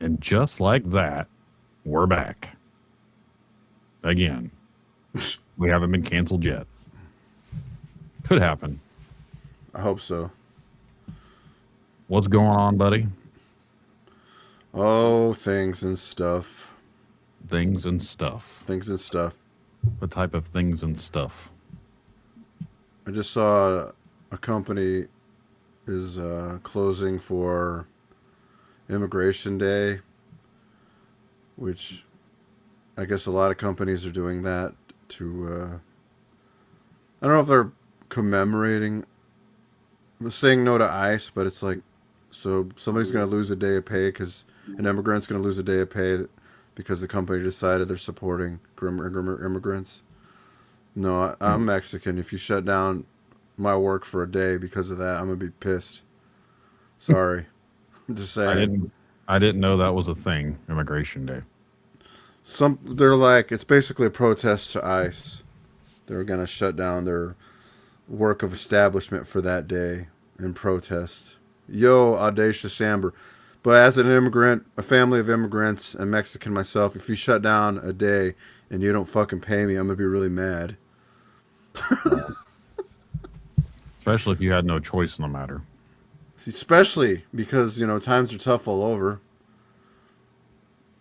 And just like that, we're back. Again. We haven't been canceled yet. Could happen. I hope so. What's going on, buddy? Oh, things and stuff. Things and stuff. Things and stuff. What type of things and stuff? I just saw a company is closing for Immigration Day, which I guess a lot of companies are doing that to. I don't know if they're commemorating, saying no to ICE, but it's like, so somebody's going to lose a day of pay because an immigrant's going to lose a day of pay because the company decided they're supporting immigrants. No, I'm Mexican. If you shut down my work for a day because of that, I'm going to be pissed. Sorry. I'm just saying. I didn't know that was a thing, Immigration Day. They're like, it's basically a protest to ICE. They're going to shut down their work of establishment for that day in protest. Yo, audacious Amber. But as an immigrant, a family of immigrants, and Mexican myself, if you shut down a day and you don't fucking pay me, I'm going to be really mad. Especially if you had no choice in the matter. Especially because, times are tough all over.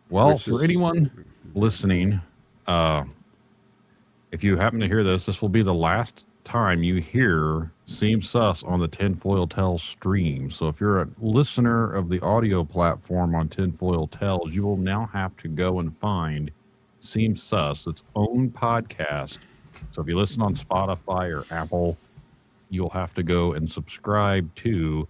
Well, for anyone listening, if you happen to hear this will be the last time you hear Seem Sus on the Tinfoil Tales stream. So if you're a listener of the audio platform on Tinfoil Tales, you will now have to go and find Seem Sus, its own podcast. So if you listen on Spotify or Apple, you'll have to go and subscribe to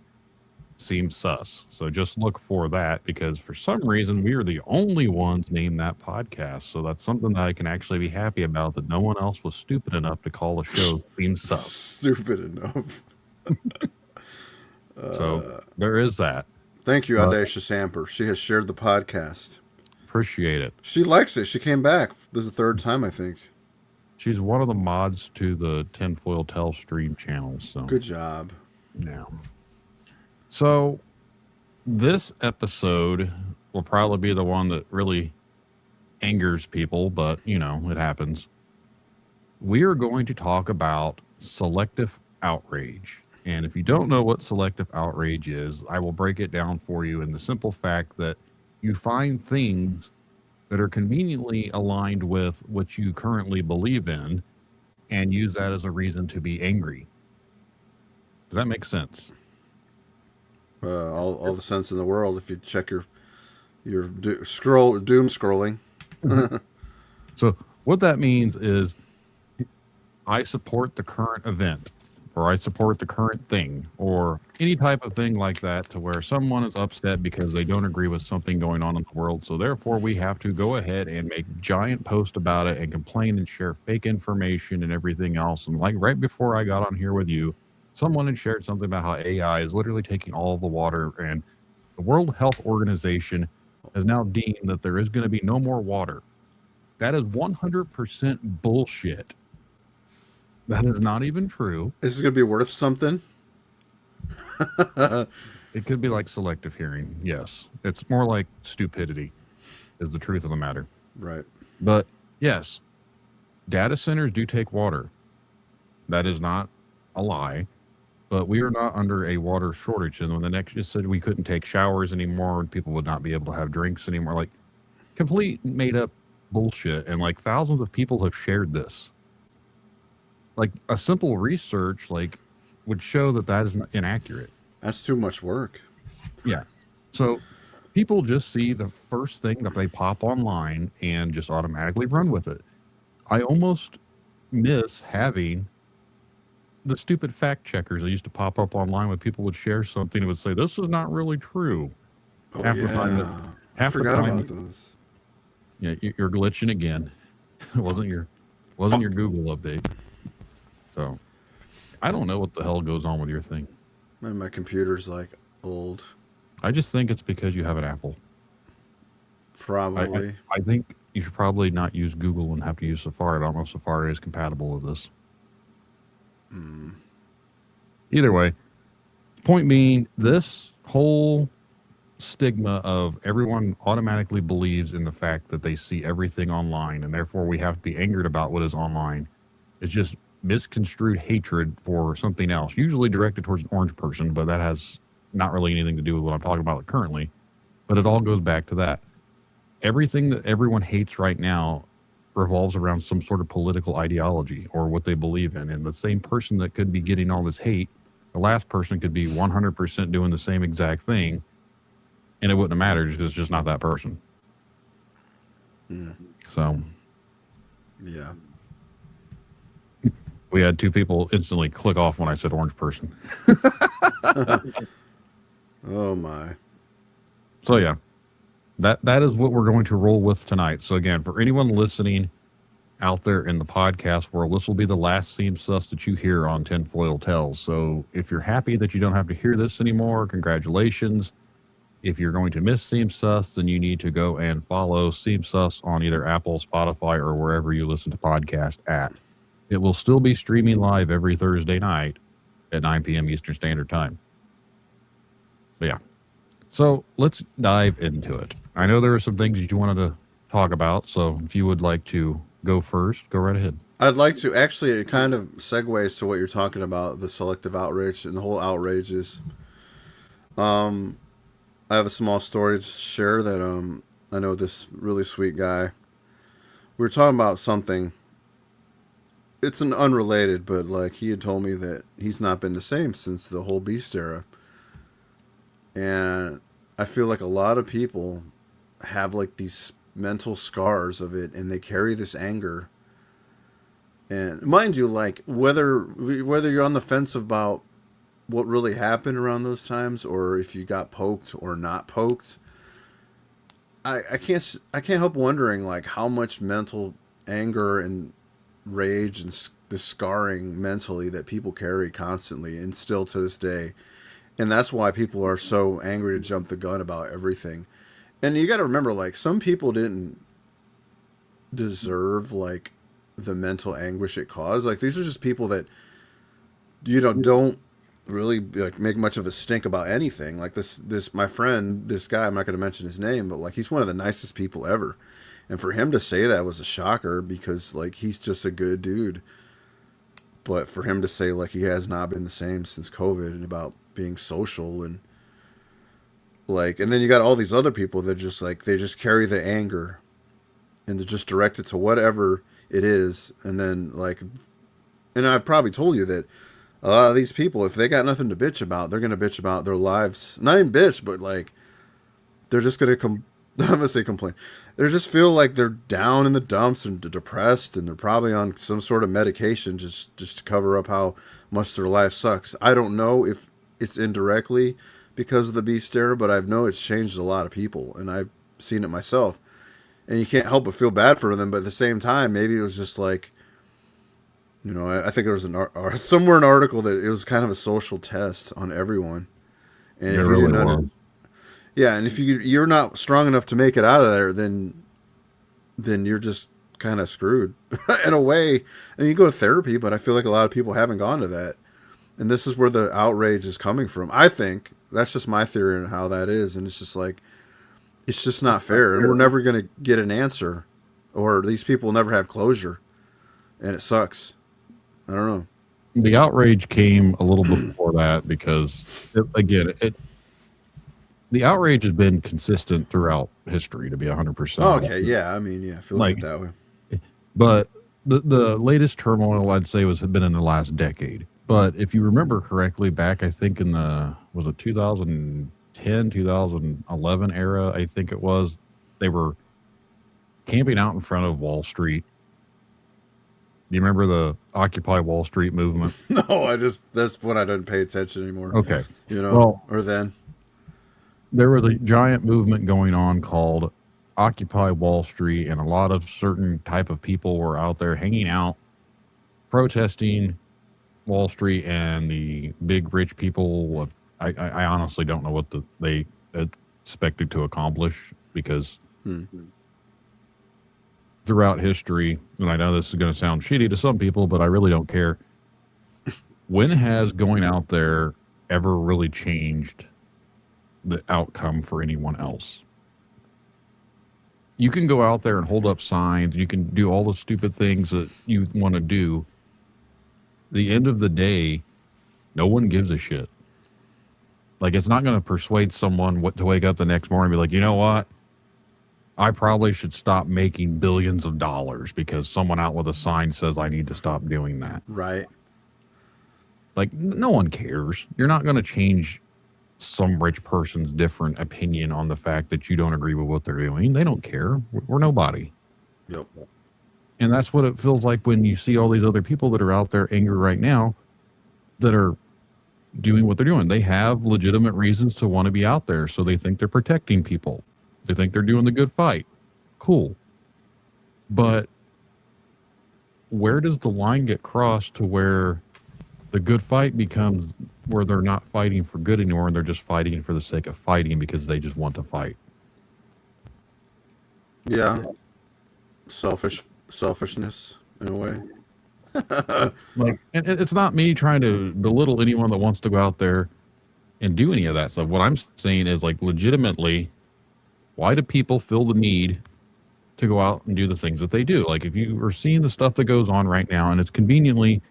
Seem Sus. So just look for that, because for some reason we are the only ones named that podcast. So that's something that I can actually be happy about, that no one else was stupid enough to call a show Seem Sus. Stupid enough. So there is that. Thank you, Audacious Amber. She has shared the podcast. Appreciate it. She likes it. She came back. This is the third time, I think. She's one of the mods to the Tinfoil Tales stream channel. So good job. Yeah. So this episode will probably be the one that really angers people, but, it happens. We are going to talk about selective outrage. And if you don't know what selective outrage is, I will break it down for you in the simple fact that you find things that are conveniently aligned with what you currently believe in and use that as a reason to be angry. Does that make sense? All the sense in the world if you check your doom scrolling. So what that means is I support the current event, or I support the current thing, or any type of thing like that, to where someone is upset because they don't agree with something going on in the world. So therefore we have to go ahead and make giant posts about it and complain and share fake information and everything else. And like right before I got on here with you, someone had shared something about how AI is literally taking all of the water, and the World Health Organization has now deemed that there is going to be no more water. That is 100% bullshit. That is not even true. Is this going to be worth something? It could be like selective hearing. Yes. It's more like stupidity is the truth of the matter. Right. But yes, data centers do take water. That is not a lie. But we are not under a water shortage. And when the next just said we couldn't take showers anymore and people would not be able to have drinks anymore, like complete made up bullshit. And like thousands of people have shared this. Like a simple research would show that is inaccurate. That's too much work. Yeah. So people just see the first thing that they pop online and just automatically run with it. I almost miss having the stupid fact checkers that used to pop up online when people would share something and would say, this is not really true. Oh, I forgot about those. Yeah, you're glitching again. It wasn't your Google update. So I don't know what the hell goes on with your thing. My computer's old. I just think it's because you have an Apple. Probably. I think you should probably not use Google and have to use Safari. I don't know if Safari is compatible with this. Either way, point being, this whole stigma of everyone automatically believes in the fact that they see everything online, and therefore we have to be angered about what is online. It's just misconstrued hatred for something else, usually directed towards an orange person, but that has not really anything to do with what I'm talking about currently. But it all goes back to that. Everything that everyone hates right now revolves around some sort of political ideology or what they believe in. And the same person that could be getting all this hate, the last person could be 100% doing the same exact thing, and it wouldn't have mattered because it's just not that person. So, Yeah. we had two people instantly click off when I said orange person. Oh my. So yeah, that is what we're going to roll with tonight. So again, for anyone listening out there in the podcast world, this will be the last Seam Sus that you hear on Tinfoil Tells. So if you're happy that you don't have to hear this anymore, congratulations. If you're going to miss Seam Sus, then you need to go and follow Seam Sus on either Apple, Spotify, or wherever you listen to podcasts at. It will still be streaming live every Thursday night at 9 p.m. Eastern Standard Time. But yeah. So let's dive into it. I know there are some things that you wanted to talk about, so if you would like to go first, go right ahead. I'd like to actually. It kind of segues to what you're talking about, the selective outrage and the whole outrages. I have a small story to share that I know this really sweet guy. We were talking about something. It's an unrelated, but like he had told me that he's not been the same since the whole Beast era. And I feel like a lot of people have like these mental scars of it, and they carry this anger. And mind you, like whether you're on the fence about what really happened around those times, or if you got poked or not poked, I can't help wondering like how much mental anger and rage and the scarring mentally that people carry constantly and still to this day. And that's why people are so angry to jump the gun about everything. And you got to remember, like, some people didn't deserve like the mental anguish it caused. Like, these are just people that don't really like make much of a stink about anything. Like this my friend, this guy, I'm not going to mention his name, but like he's one of the nicest people ever. And for him to say that was a shocker because like he's just a good dude. But for him to say like he has not been the same since COVID and about being social and like, and then you got all these other people that just like they just carry the anger and to just direct it to whatever it is. And then like, and I've probably told you that a lot of these people, if they got nothing to bitch about, they're going to bitch about their lives. Not even bitch, but like, they're just going to I'm going to say complain. They just feel like they're down in the dumps and depressed, and they're probably on some sort of medication just to cover up how much their life sucks. I don't know if it's indirectly because of the Beast era, but I know it's changed a lot of people, and I've seen it myself. And you can't help but feel bad for them, but at the same time, maybe it was just like, you know, I think there was somewhere an article that it was kind of a social test on everyone. And It really was. yeah, and if you're not strong enough to make it out of there, then you're just kind of screwed in a way. I mean, you go to therapy, but I feel like a lot of people haven't gone to that. And this is where the outrage is coming from. I think that's just my theory on how that is, and it's just like it's just not fair, and we're never going to get an answer, or these people will never have closure, and it sucks. I don't know. The outrage came a little before that because, the outrage has been consistent throughout history, to be 100%. Oh, okay, yeah. I mean, yeah, I feel like it that way. But the latest turmoil, I'd say, had been in the last decade. But if you remember correctly, back, I think in was it 2010, 2011 era, I think it was, they were camping out in front of Wall Street. Do you remember the Occupy Wall Street movement? No, that's when I didn't pay attention anymore. Okay. You know, well, or then. There was a giant movement going on called Occupy Wall Street, and a lot of certain type of people were out there hanging out, protesting Wall Street and the big rich people. I honestly don't know what they expected to accomplish because throughout history, and I know this is going to sound shitty to some people, but I really don't care. When has going out there ever really changed the outcome for anyone else. You can go out there and hold up signs. You can do all the stupid things that you want to do. The end of the day, no one gives a shit. Like, it's not going to persuade someone to wake up the next morning and be like, you know what? I probably should stop making billions of dollars because someone out with a sign says I need to stop doing that. Right. Like, no one cares. You're not going to change some rich person's different opinion on the fact that you don't agree with what they're doing. They don't care. We're nobody. Yep. And that's what it feels like when you see all these other people that are out there angry right now that are doing what they're doing. They have legitimate reasons to want to be out there. So they think they're protecting people. They think they're doing the good fight. Cool. But where does the line get crossed to where the good fight becomes where they're not fighting for good anymore and they're just fighting for the sake of fighting because they just want to fight? Yeah. Selfishness in a way. Like, and it's not me trying to belittle anyone that wants to go out there and do any of that stuff. What I'm saying is, like, legitimately, why do people feel the need to go out and do the things that they do? Like, if you are seeing the stuff that goes on right now, and it's conveniently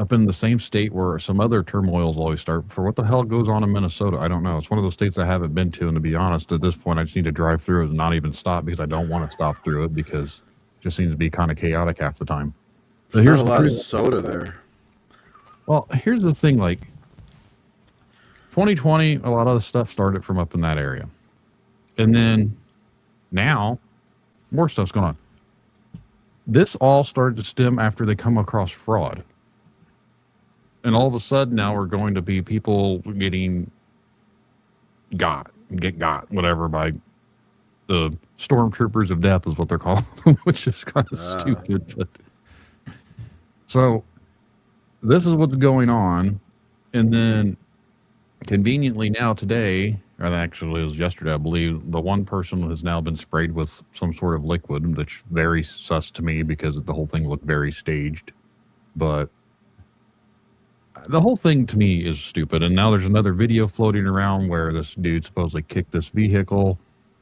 up in the same state where some other turmoils always start. For what the hell goes on in Minnesota? I don't know. It's one of those states I haven't been to, and to be honest, at this point, I just need to drive through it and not even stop because I don't want to stop through it because it just seems to be kind of chaotic half the time. But There's not a lot of soda there. Well, here's the thing, like 2020, a lot of the stuff started from up in that area. And then now more stuff's going on. This all started to stem after they come across fraud. And all of a sudden now we're going to be people getting got, whatever, by the stormtroopers of death is what they're called, which is kind of stupid. But so this is what's going on. And then conveniently now today, or actually it was yesterday, I believe, the one person has now been sprayed with some sort of liquid, which very sus to me because the whole thing looked very staged. But the whole thing to me is stupid. And now there's another video floating around where this dude supposedly kicked this vehicle.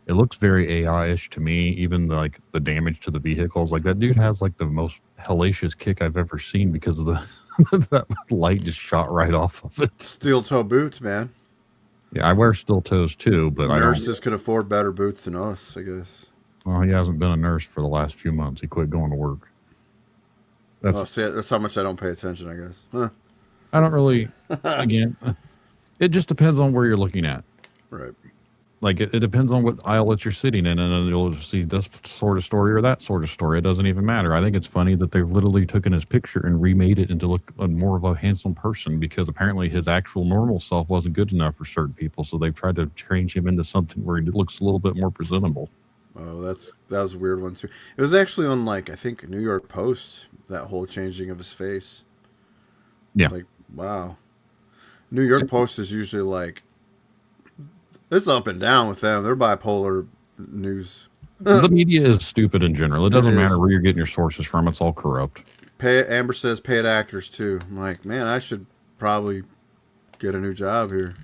It looks very AI-ish to me, even like the damage to the vehicles. Like, that dude has like the most hellacious kick I've ever seen because of the that light just shot right off of it. Steel toe boots, man. Yeah, I wear steel toes too, but nurses could afford better boots than us, I guess. Well, he hasn't been a nurse for the last few months. He quit going to work. That's how much I don't pay attention, I guess. Huh. I don't really, again, it just depends on where you're looking at. Right. Like, it depends on what aisle that you're sitting in, and then you'll see this sort of story or that sort of story. It doesn't even matter. I think it's funny that they've literally taken his picture and remade it into look more of a handsome person because apparently his actual normal self wasn't good enough for certain people, so they've tried to change him into something where he looks a little bit more presentable. Oh, that was a weird one, too. It was actually on, like, I think, New York Post, that whole changing of his face. Yeah. It's like, wow. New York Post is usually like, it's up and down with them. They're bipolar news. The media is stupid in general. It doesn't matter where you're getting your sources from. It's all corrupt. Amber says paid actors, too. I'm like, man, I should probably get a new job here.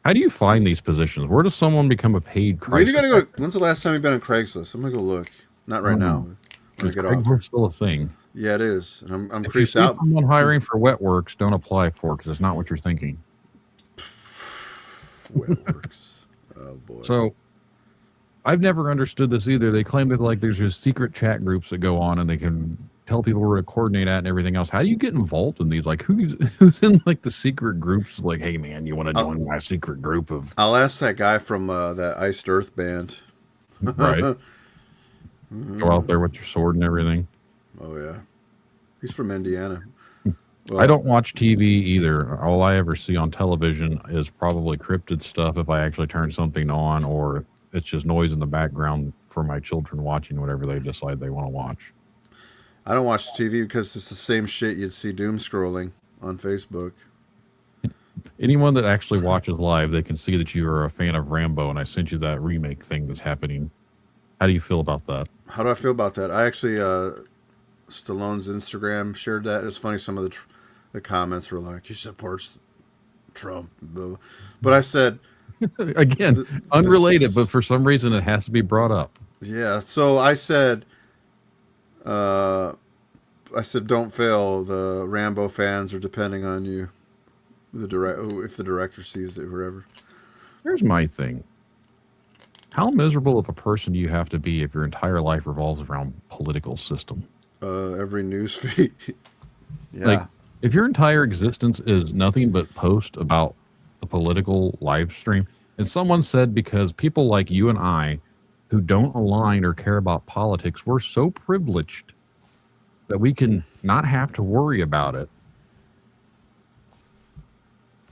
How do you find these positions? Where does someone become a paid crisis? You gotta go. When's the last time you've been on Craigslist? I'm going to go look. Not right now. Is Craigslist still a thing? Yeah, it is. And I'm if creeped you see out. Someone hiring for wet works, don't apply for it because it's not what you're thinking. Wet works. Oh boy. So I've never understood this either. They claim that like there's just secret chat groups that go on and they can tell people where to coordinate at and everything else. How do you get involved in these? Like who's in like the secret groups? Like, hey man, you want to join my secret group of? I'll ask that guy from that Iced Earth band. Right. Go out there with your sword and everything. Oh yeah, he's from Indiana. Well, I don't watch TV either. All I ever see on television is probably cryptid stuff if I actually turn something on, or it's just noise in the background for my children watching whatever they decide they want to watch. I don't watch TV because it's the same shit you'd see doom scrolling on Facebook. Anyone that actually watches live, they can see that you are a fan of Rambo, and I sent you that remake thing that's happening. How do you feel about that? How do I feel about that? I actually, Stallone's Instagram shared that. It's funny, some of the comments were like, he supports Trump. But I said, Again, unrelated, but for some reason it has to be brought up. Yeah. So uh, I said, don't fail. The Rambo fans are depending on you. If the director sees it, whoever. Here's my thing. How miserable of a person do you have to be if your entire life revolves around political system? Every news feed. Like, Yeah. if your entire existence is nothing but post about the political live stream, and someone said because people like you and I who don't align or care about politics, we're so privileged that we can not have to worry about it.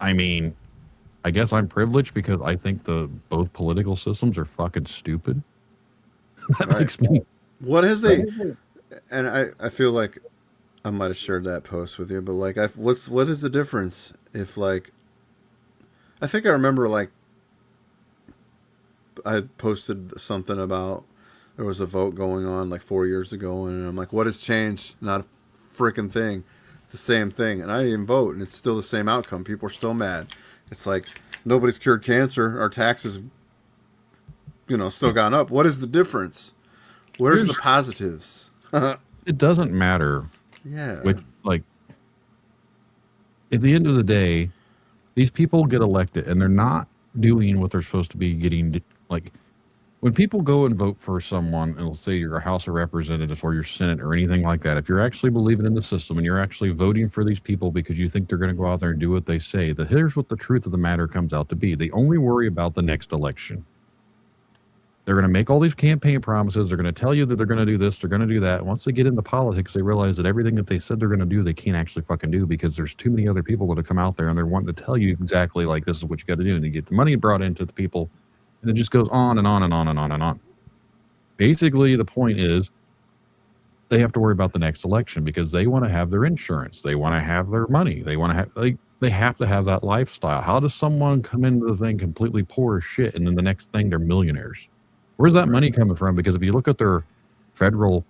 I mean, I guess I'm privileged because I think the both political systems are fucking stupid. That Right. makes me. What has they? And I feel like I might have shared that post with you, but like, what is the difference if like, I think I remember like I posted something about there was a vote going on like 4 years ago, and I'm like, what has changed? Not a freaking thing. It's the same thing, and I didn't even vote, and it's still the same outcome. People are still mad. It's like nobody's cured cancer. Our taxes, still gone up. What is the difference? Where's the positives? It doesn't matter. Yeah. Which, like, at the end of the day, these people get elected and they're not doing what they're supposed to be getting. Like, when people go and vote for someone, and let's say you're a House of Representatives or your Senate or anything like that, if you're actually believing in the system and you're actually voting for these people because you think they're going to go out there and do what they say, that here's what the truth of the matter comes out to be. They only worry about the next election. They're going to make all these campaign promises. They're going to tell you that they're going to do this. They're going to do that. Once they get into politics, they realize that everything that they said they're going to do, they can't actually fucking do because there's too many other people that have come out there and they're wanting to tell you exactly like this is what you got to do. And you get the money brought into the people and it just goes on and on and on and on and on. Basically, the point is they have to worry about the next election because they want to have their insurance. They want to have their money. They want to have, they have to have that lifestyle. How does someone come into the thing completely poor as shit and then the next thing they're millionaires? Where's that money coming from? Because if you look at their federal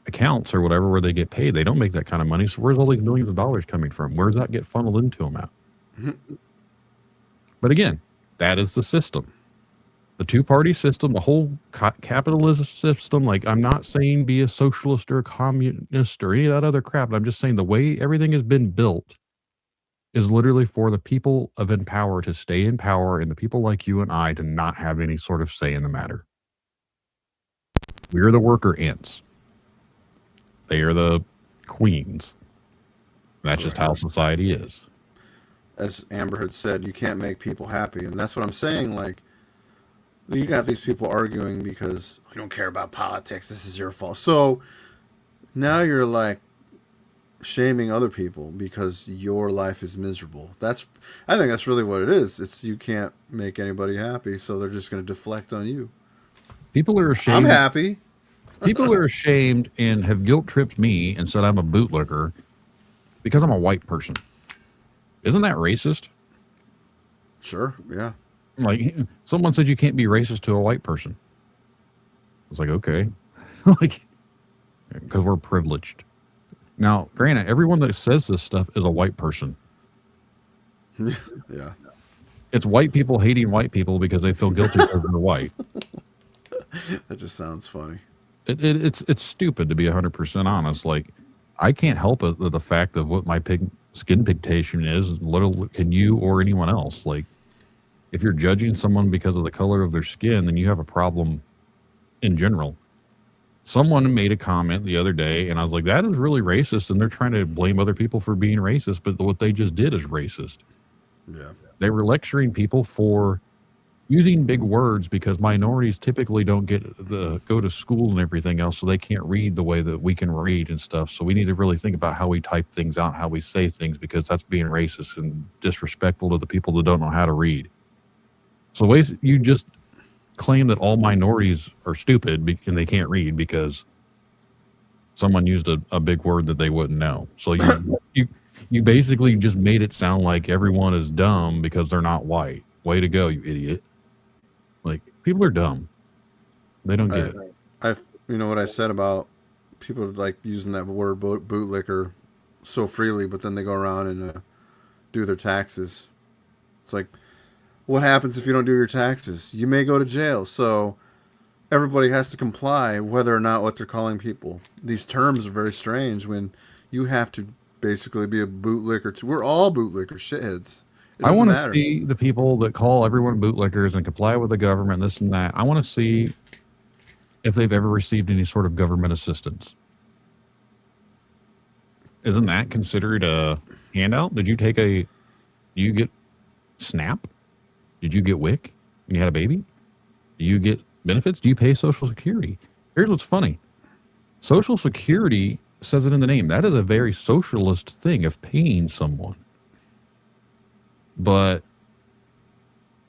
accounts or whatever where they get paid, they don't make that kind of money. So where's all these millions of dollars coming from? Where does that get funneled into them at? But again, that is the system. The two-party system, the whole capitalist system. Like, I'm not saying be a socialist or a communist or any of that other crap. I'm just saying the way everything has been built is literally for the people of in power to stay in power and the people like you and I to not have any sort of say in the matter. We're the worker ants. They are the queens. That's just how society is. As Amber had said, you can't make people happy, and that's what I'm saying. Like, you got these people arguing because we don't care about politics. This is your fault. So now you're like shaming other people because your life is miserable. I think that's really what it is. It's you can't make anybody happy, so they're just going to deflect on you. People are ashamed. I'm happy. People are ashamed and have guilt tripped me and said I'm a bootlicker because I'm a white person. Isn't that racist? Sure, yeah. Like, someone said you can't be racist to a white person. I was like, okay. Like, because we're privileged. Now, granted, everyone that says this stuff is a white person. Yeah. It's white people hating white people because they feel guilty because they're white. That just sounds funny. It's stupid, to be 100% honest. Like, I can't help it with the fact of what my skin pigmentation is. Little can you or anyone else. Like, if you're judging someone because of the color of their skin, then you have a problem in general. Someone made a comment the other day, and I was like, that is really racist, and they're trying to blame other people for being racist, but what they just did is racist. Yeah. They were lecturing people for using big words because minorities typically don't go to school and everything else, so they can't read the way that we can read and stuff. So we need to really think about how we type things out, how we say things, because that's being racist and disrespectful to the people that don't know how to read. So ways you just claim that all minorities are stupid and they can't read because someone used a big word that they wouldn't know. So you basically just made it sound like everyone is dumb because they're not white. Way to go, you idiot. Like, people are dumb. They don't get it. You know what I said about people like using that word bootlicker so freely, but then they go around and do their taxes. It's like, what happens if you don't do your taxes? You may go to jail. So everybody has to comply, whether or not what they're calling people. These terms are very strange when you have to basically be a bootlicker. We're all bootlicker shitheads. It I doesn't want to matter. see the people that call everyone bootlickers and comply with the government, this and that. I want to see if they've ever received any sort of government assistance. Isn't that considered a handout? Do you get SNAP? Did you get WIC when you had a baby? Do you get benefits? Do you pay Social Security? Here's what's funny. Social Security says it in the name. That is a very socialist thing of paying someone. But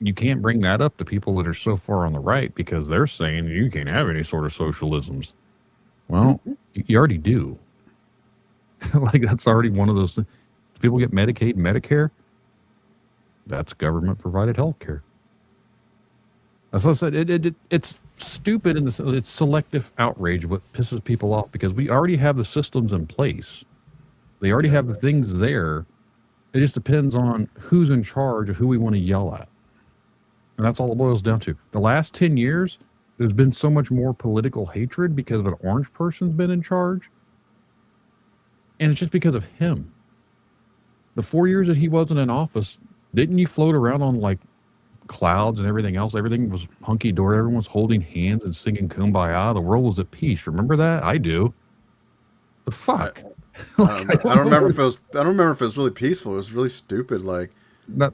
you can't bring that up to people that are so far on the right because they're saying you can't have any sort of socialisms. Well, you already do. Like, that's already one of those things. People get Medicaid and Medicare. That's government provided health care. As I said, it's stupid and it's selective outrage what pisses people off because we already have the systems in place. They already have the things there. It just depends on who's in charge of who we want to yell at. And that's all it boils down to. The last 10 years, there's been so much more political hatred because of an orange person's been in charge. And it's just because of him. The 4 years that he wasn't in office, didn't you float around on like clouds and everything else? Everything was hunky-dory. Everyone was holding hands and singing Kumbaya. The world was at peace. Remember that? I do. The fuck? I don't remember if it was. I don't remember if it was really peaceful. It was really stupid. Like,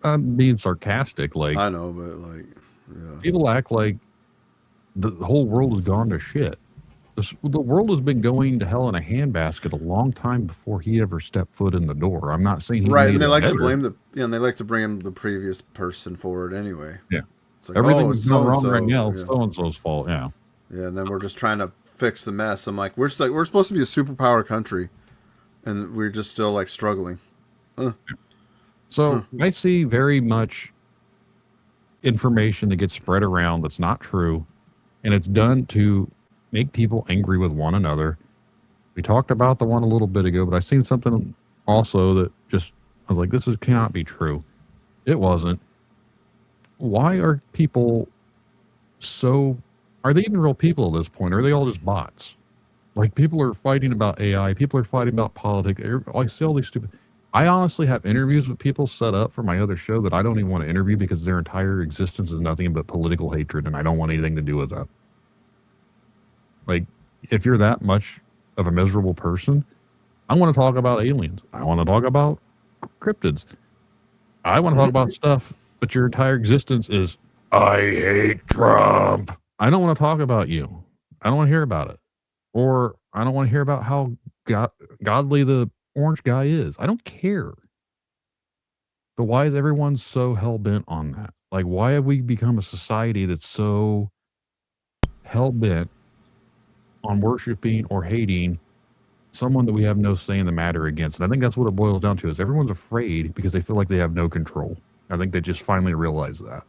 I'm being sarcastic. Like, I know, but like, yeah. people act like the whole world has gone to shit. The world has been going to hell in a handbasket a long time before he ever stepped foot in the door. I'm not saying he Right, made and they it like better. to blame and they like to bring the previous person forward anyway. Yeah, it's like, everything oh, that's going wrong right now. Yeah. So and so's fault. Yeah, yeah, and then we're just trying to fix the mess. I'm like, we're supposed to be a superpower country, and we're just still like struggling. So I see very much information that gets spread around that's not true, and it's done to make people angry with one another. We talked about the one a little bit ago, but I seen something also that just, I was like, cannot be true. It wasn't. Why are people are they even real people at this point? Or are they all just bots? Like, people are fighting about AI. People are fighting about politics. I see all these stupid. I honestly have interviews with people set up for my other show that I don't even want to interview because their entire existence is nothing but political hatred, and I don't want anything to do with that. Like, if you're that much of a miserable person, I want to talk about aliens. I want to talk about cryptids. I want to talk about stuff, but your entire existence is, I hate Trump. I don't want to talk about you. I don't want to hear about it. Or I don't want to hear about how godly the orange guy is. I don't care. But why is everyone so hell-bent on that? Like, why have we become a society that's so hell-bent on worshiping or hating someone that we have no say in the matter against? And I think that's what it boils down to, is everyone's afraid because they feel like they have no control. I think they just finally realized that.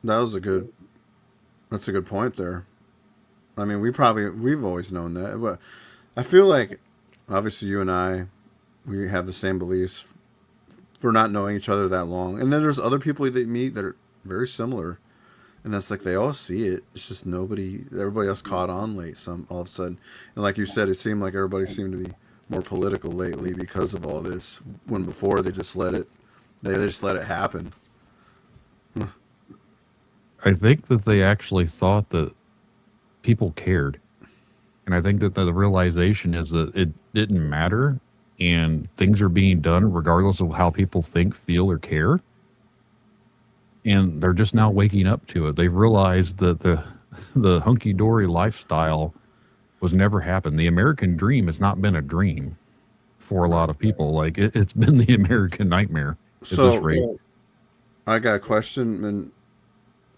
That's a good point there. I mean, we've always known that, but I feel like obviously you and I, we have the same beliefs for not knowing each other that long. And then there's other people that meet that are very similar. And it's like they all see it. It's just everybody else caught on late all of a sudden. And like you said, it seemed like everybody seemed to be more political lately because of all this. When before they just let it happen. I think that they actually thought that people cared. And I think that the realization is that it didn't matter and things are being done regardless of how people think, feel, or care. And they're just now waking up to it. They've realized that the hunky-dory lifestyle was never happened. The American dream has not been a dream for a lot of people. Like, it's been the American nightmare at this rate. I got a question. And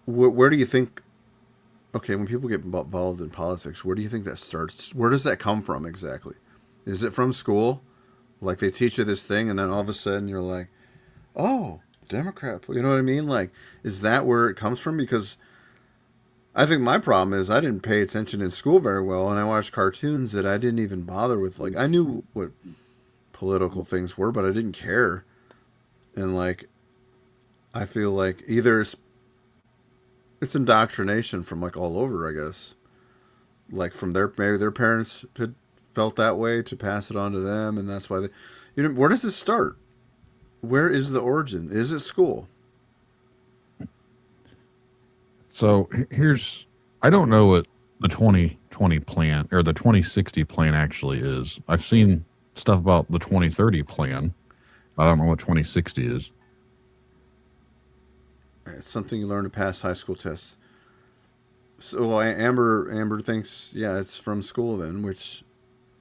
where do you think, okay, when people get involved in politics, where do you think that starts? Where does that come from exactly? Is it from school? Like, they teach you this thing and then all of a sudden you're like, oh, Democrat, you know what I mean? Like, is that where it comes from? Because I think my problem is I didn't pay attention in school very well, and I watched cartoons that I didn't even bother with. Like, I knew what political things were, but I didn't care. And like, I feel like either it's indoctrination from like all over, I guess. Like from maybe their parents had felt that way to pass it on to them, and that's why they. Where does it start? Where is the origin? Is it school? So here's, I don't know what the 2020 plan or the 2060 plan actually is. I've seen stuff about the 2030 plan. I don't know what 2060 is. It's something you learn to pass high school tests. So well, Amber thinks it's from school then, which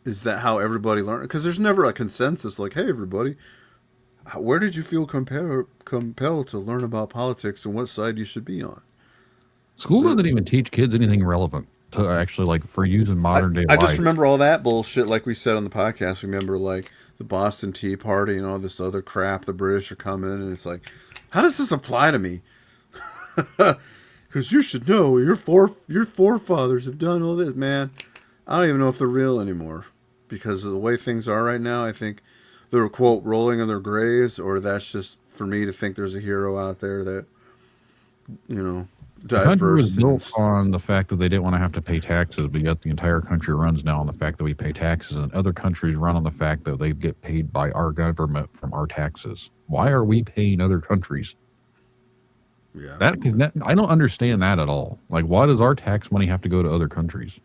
is that how everybody learned? Because there's never a consensus like, hey everybody, where did you feel compelled to learn about politics and what side you should be on? School doesn't even teach kids anything relevant to actually like for use in modern day I life. just remember all that bullshit, like we said on the podcast. Remember, like the Boston Tea Party and all this other crap. The British are coming, and it's like, how does this apply to me? Because you should know your forefathers have done all this, man. I don't even know if they're real anymore because of the way things are right now. I think they're quote rolling in their graves, or that's just for me to think there's a hero out there that The country was diverse. built on the fact that they didn't want to have to pay taxes, but yet the entire country runs now on the fact that we pay taxes, and other countries run on the fact that they get paid by our government from our taxes. Why are we paying other countries? Yeah, I don't understand that at all. Like, why does our tax money have to go to other countries?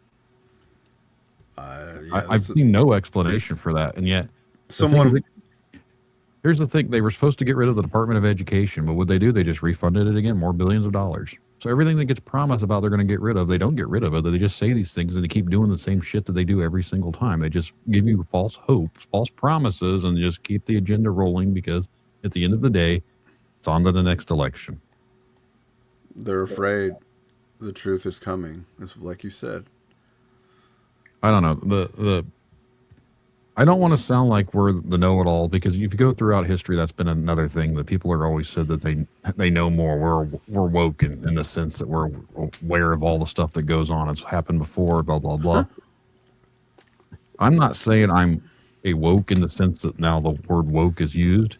I've seen no explanation for that, and yet here's the thing: they were supposed to get rid of the Department of Education, but what they do? They just refunded it again, more billions of dollars. So everything that gets promised about they're going to get rid of, they don't get rid of it. They just say these things and they keep doing the same shit that they do every single time. They just give you false hopes, false promises, and just keep the agenda rolling because at the end of the day, it's on to the next election. they're afraid the truth is coming. It's like you said. I don't know. I don't want to sound like we're the know-it-all because if you go throughout history, that's been another thing that people are always said that they know more. We're woke in the sense that we're aware of all the stuff that goes on. It's happened before, blah blah blah. I'm not saying I'm a woke in the sense that now the word woke is used,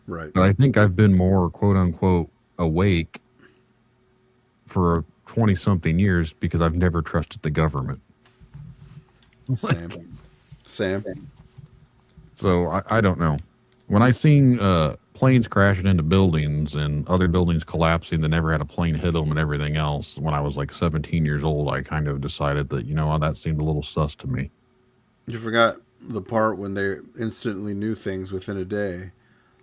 Right. but I think I've been more quote unquote awake for 20-something years because I've never trusted the government. Sam. So I don't know. When I seen planes crashing into buildings and other buildings collapsing that never had a plane hit them and everything else, when I was like 17 years old, I kind of decided that, that seemed a little sus to me. You forgot the part when they instantly knew things within a day.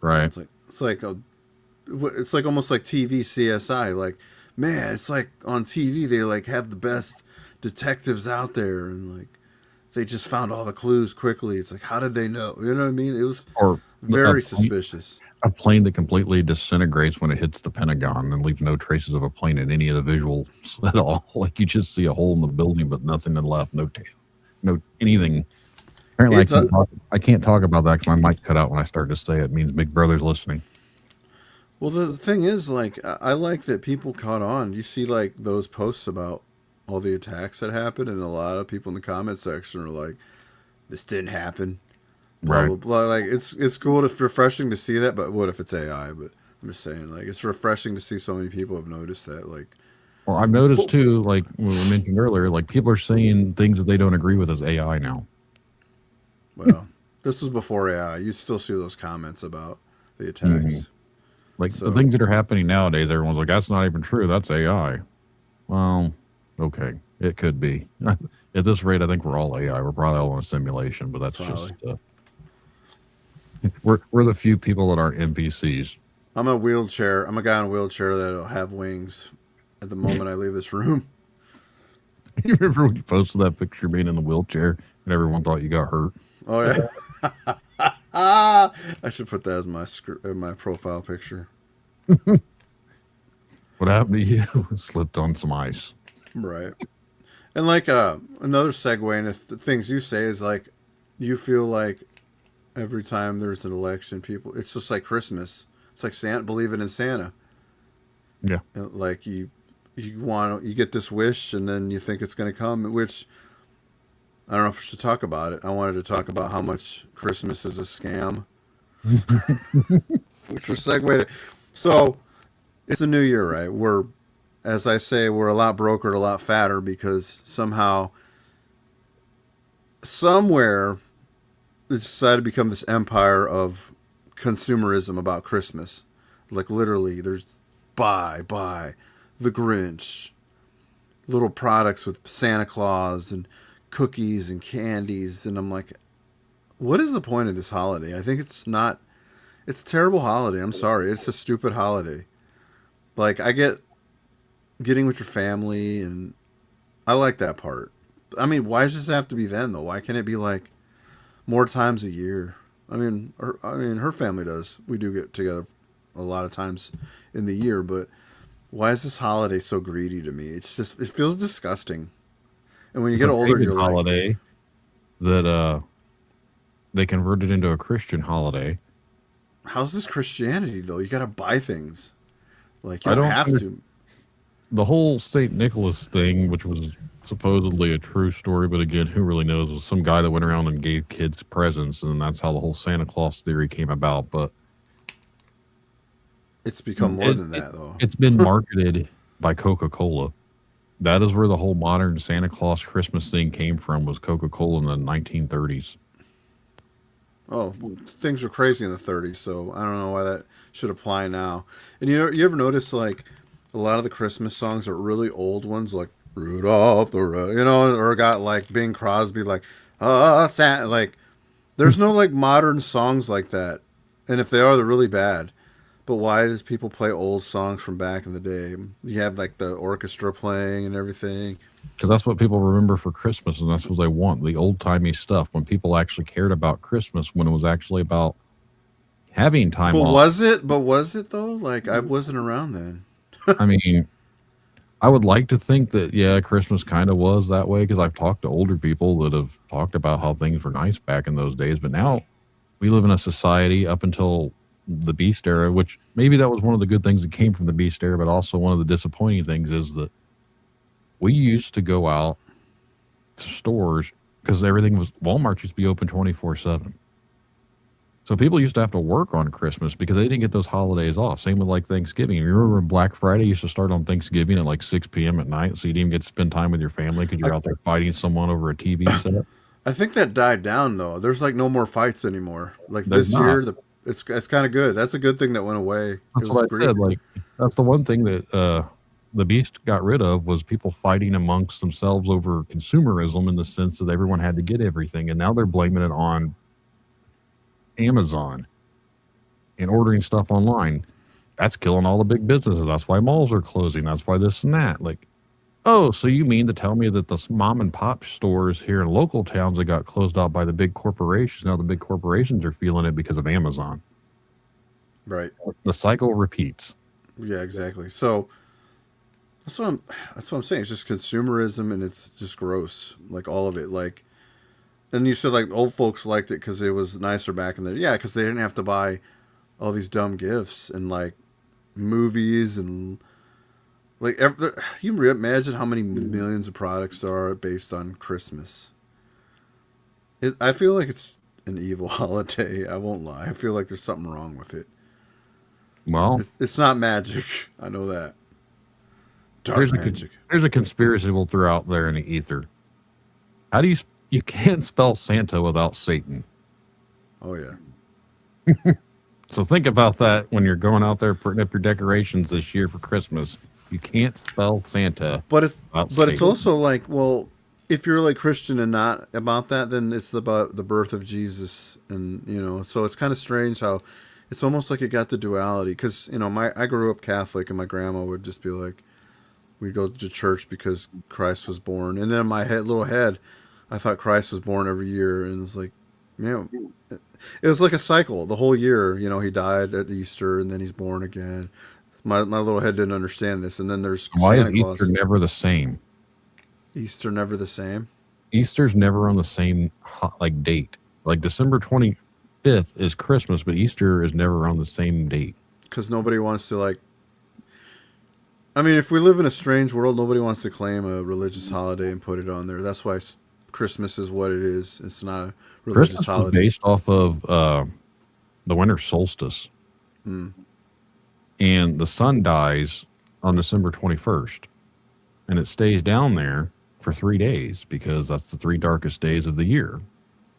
Right. It's like almost like TV CSI. Like, man, it's like on TV they like have the best detectives out there and like they just found all the clues quickly. It's like, how did they know? You know what I mean? It was very suspicious. A plane that completely disintegrates when it hits the Pentagon and leaves no traces of a plane in any of the visuals at all. Like you just see a hole in the building, but nothing left, no anything. Apparently, I can't talk about that because my mic cut out when I started to say it. It means Big Brother's listening. Well, the thing is, like, I like that people caught on. You see, like, those posts about all the attacks that happened, and a lot of people in the comment section are like, "This didn't happen." Blah blah blah. Like, it's cool. It's refreshing to see that. But what if it's AI? But I'm just saying, like, it's refreshing to see so many people have noticed that. Like, well, I've noticed too, like we mentioned earlier, like people are saying things that they don't agree with as AI now. Well, this was before AI. You still see those comments about the attacks. Mm-hmm. Like the things that are happening nowadays, everyone's like, "That's not even true. That's AI." Well, okay, it could be. At this rate, I think we're all AI. We're probably all in a simulation, but that's just we're the few people that aren't NPCs. I'm a wheelchair. I'm a guy in a wheelchair that'll have wings at the moment I leave this room. You remember when you posted that picture being in the wheelchair and everyone thought you got hurt? Oh yeah. I should put that as my profile picture. What happened to you? Slipped on some ice. Right. And like another segue into things you say is like you feel like every time there's an election, it's just like Christmas. It's like Santa, believing in Santa. Yeah. Like you get this wish and then you think it's going to come, which I don't know if we should talk about it. I wanted to talk about how much Christmas is a scam. Which was segued. So It's the new year, right? We're, as I say, we're a lot brokered, a lot fatter because somehow, somewhere, they decided to become this empire of consumerism about Christmas. Like literally, there's buy, the Grinch, little products with Santa Claus and cookies and candies, and I'm like, what is the point of this holiday? I think it's not. It's a terrible holiday. I'm sorry. It's a stupid holiday. Like I get getting with your family, and I like that part. I mean, why does this have to be then though? Why can't it be like more times a year? Her family does. We do get together a lot of times in the year, but why is this holiday so greedy to me? It's just it feels disgusting. And when you It's get a older, pagan you're like, holiday that they converted into a Christian holiday. how's this Christianity though? You got to buy things. Like you I don't don't have under- to. the whole Saint Nicholas thing, which was supposedly a true story, but again, who really knows? Was some guy that went around and gave kids presents, and that's how the whole Santa Claus theory came about. But It's become more it, than it that though. it's been marketed by Coca-Cola. That is where the whole modern Santa Claus Christmas thing came from. Was Coca-Cola in the 1930s? Oh, things were crazy in the 30s, so I don't know why that should apply now. And you ever notice like a lot of the Christmas songs are really old ones, like Rudolph the or got like Bing Crosby, like Santa, like there's no like modern songs like that, and if they are, they're really bad. But why does people play old songs from back in the day? You have like the orchestra playing and everything. Because that's what people remember for Christmas, and that's what they want, the old timey stuff. When people actually cared about Christmas, when it was actually about having time But off. was it? But was it though? Like I wasn't around then. I mean, I would like to think that, yeah, Christmas kind of was that way because I've talked to older people that have talked about how things were nice back in those days. But now we live in a society up until the Beast era, which maybe that was one of the good things that came from the Beast era, but also one of the disappointing things is that we used to go out to stores because everything was Walmart used to be open 24/7. So people used to have to work on Christmas because they didn't get those holidays off. Same with like Thanksgiving. You remember when Black Friday used to start on Thanksgiving at like 6 p.m. at night, so you didn't even get to spend time with your family because I, you're out there fighting someone over a TV set. I think that died down though. There's like no more fights anymore. Like There's this not. year, it's kind of good. That's a good thing that went away. It That's was what I great. said. Like that's the one thing that the Beast got rid of was people fighting amongst themselves over consumerism in the sense that everyone had to get everything, and now they're blaming it on Amazon and ordering stuff online. That's killing all the big businesses. That's why malls are closing. That's why this and that. Like, oh, so you mean to tell me that the mom and pop stores here in local towns that got closed out by the big corporations, now the big corporations are feeling it because of Amazon. Right. The cycle repeats. Yeah, exactly. So that's what I'm. That's what I'm saying. It's just consumerism, and it's just gross. Like all of it. Like, and you said like old folks liked it because it was nicer back in the yeah, because they didn't have to buy all these dumb gifts and like movies and like you imagine how many millions of products there are based on Christmas. I feel like it's an evil holiday. I won't lie. I feel like there's something wrong with it. Well, It's not magic. I know that. Dark here's magic. here's a conspiracy we'll throw out there in the ether. How do you can't spell Santa without Satan? Oh yeah. So think about that when you're going out there putting up your decorations this year for Christmas. You can't spell Santa But it's without but it's Satan. also like, well, if you're like Christian and not about that, then it's about the birth of Jesus, and so it's kind of strange how it's almost like you got the duality because my I grew up Catholic, and my grandma would just be like, we'd go to church because Christ was born, and then in my little head, I thought Christ was born every year, and it's like, man, it was like a cycle the whole year. He died at Easter, and then he's born again. My little head didn't understand this, and then there's Why is Santa Easter Claus. never the same? Easter never the same. Easter's never on the same like date. Like December 25th is Christmas, but Easter is never on the same date. Because nobody wants to like. I mean, if we live in a strange world, nobody wants to claim a religious holiday and put it on there. That's why Christmas is what it is. It's not a religious Christmas was holiday. based off of the winter solstice. Hmm. and the sun dies on December 21st, and it stays down there for 3 days because that's the 3 darkest days of the year.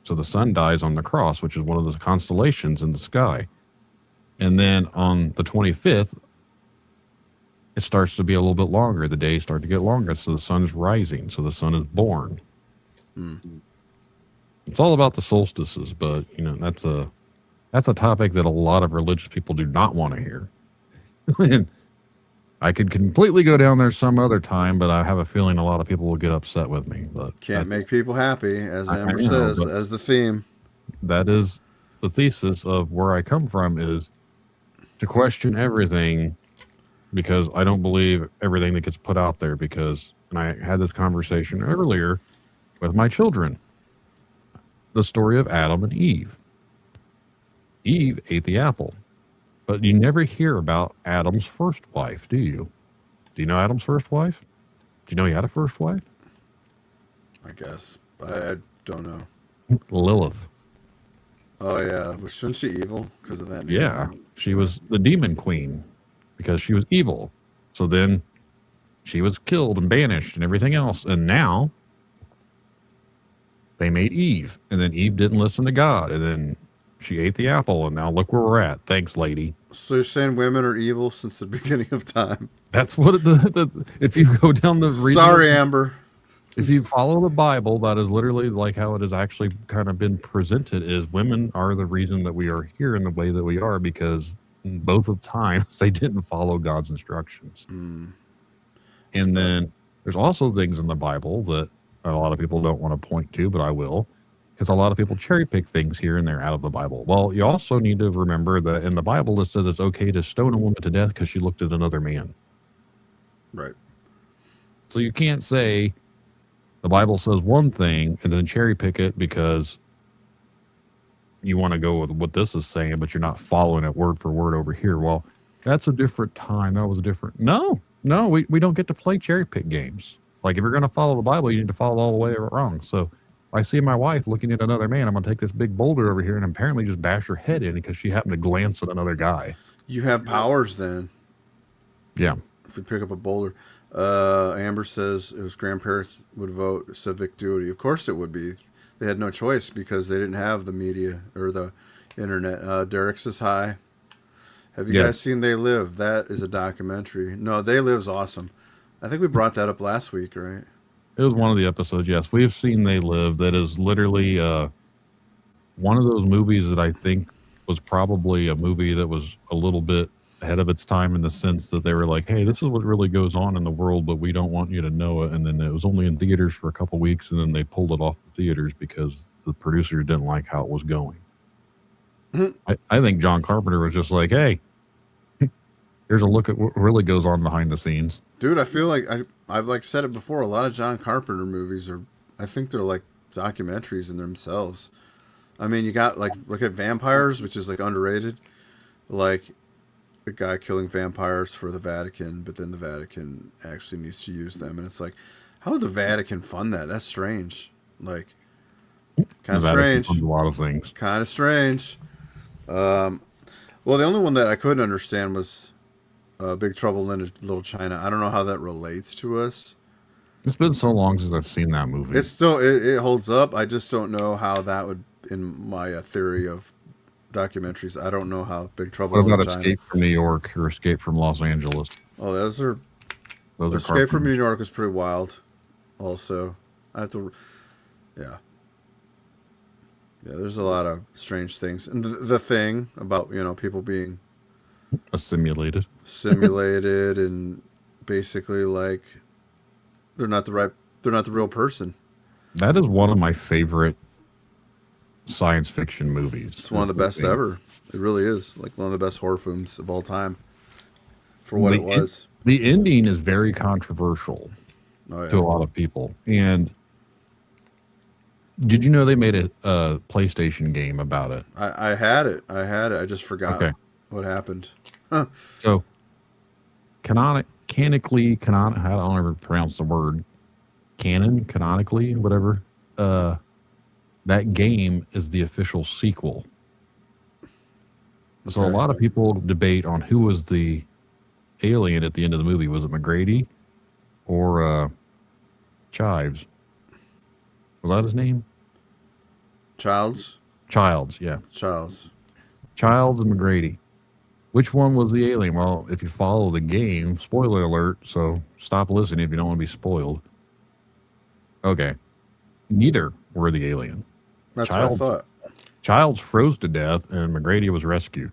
So the sun dies on the cross, which is one of the constellations in the sky. And then on the 25th, it starts to be a little bit longer. The days start to get longer. So the sun is rising. So the sun is born. It's all about the solstices, but that's a topic that a lot of religious people do not want to hear. And I could completely go down there some other time, but I have a feeling a lot of people will get upset with me. But Can't make people happy, as Amber know, says, as the theme. That is the thesis of where I come from, is to question everything, because I don't believe everything that gets put out there. And I had this conversation earlier with my children. The story of Adam and Eve. Eve ate the apple, but you never hear about Adam's first wife, do you? Do you know Adam's first wife? Do you know he had a first wife? I guess. I don't know. Lilith. Oh, yeah. Wasn't she evil because of that? Yeah. She was the demon queen because she was evil. So then she was killed and banished and everything else. And now they made Eve. And then Eve didn't listen to God. And then she ate the apple. And now look where we're at. Thanks, lady. So you're saying women are evil since the beginning of time? That's what if you go down the reading. Sorry, Amber. If you follow the Bible, that is literally like how it has actually kind of been presented, is women are the reason that we are here in the way that we are, because in both of times they didn't follow God's instructions. And then there's also things in the Bible that a lot of people don't want to point to, but I will, because a lot of people cherry pick things here and there out of the Bible. Well, you also need to remember that in the Bible it says it's okay to stone a woman to death because she looked at another man. Right. So you can't say the Bible says one thing and then cherry pick it because you want to go with what this is saying, but you're not following it word for word over here. Well, that's a different time. That was a different. No, we don't get to play cherry pick games. Like, if you're going to follow the Bible, you need to follow all the way wrong. So I see my wife looking at another man. I'm going to take this big boulder over here and apparently just bash her head in because she happened to glance at another guy. You have powers then. Yeah. If we pick up a boulder. Amber says his grandparents would vote civic duty. Of course it would be. They had no choice because they didn't have the media or the internet. Derek says hi. Have you guys seen They Live? That is a documentary. No, They Live's awesome. I think we brought that up last week, right? It was one of the episodes, yes. We have seen They Live. That is literally one of those movies that I think was probably a movie that was a little bit ahead of its time, in the sense that they were like, hey, this is what really goes on in the world, but we don't want you to know it. And then it was only in theaters for a couple weeks, and then they pulled it off the theaters because the producers didn't like how it was going. I think John Carpenter was just like, hey, here's a look at what really goes on behind the scenes. Dude, I feel like I've like said it before, a lot of John Carpenter movies I think they're like documentaries in themselves. I mean, you got like, look at Vampires, which is like underrated. Like, a guy killing vampires for the Vatican, but then the Vatican actually needs to use them. And it's like, how would the Vatican fund that? That's strange. Like, kind of strange. A lot of things. Kind of strange. Well, the only one that I couldn't understand was Big Trouble in Little China. I don't know how that relates to us. It's been so long since I've seen that movie. It's still, it holds up. I just don't know how that would, in my theory of documentaries, I don't know how Big Trouble in Little China. What about Escape from New York or Escape from Los Angeles? Oh, those are Escape Carpenter. from New York is pretty wild. Also, I have to, yeah, there's a lot of strange things, and the thing about people being assimilated and basically like they're not the real person. That is one of my favorite science fiction movies. It's one of the best ever. It really is, like, one of the best horror films of all time for what it was. The ending is very controversial to a lot of people. And did you know they made a PlayStation game about it? I had it. I just forgot what happened. Huh. So canonically, I don't ever pronounce the word, canonically, whatever. That game is the official sequel. So a Okay. lot of people debate on who was the alien at the end of the movie. Was it McGrady or Chives? Was that his name? Childs. Childs, yeah. Childs. Childs and McGrady. Which one was the alien? Well, if you follow the game, spoiler alert, so stop listening if you don't want to be spoiled. Okay. Neither were the alien. That's what I Childs thought. Childs froze to death and McGrady was rescued.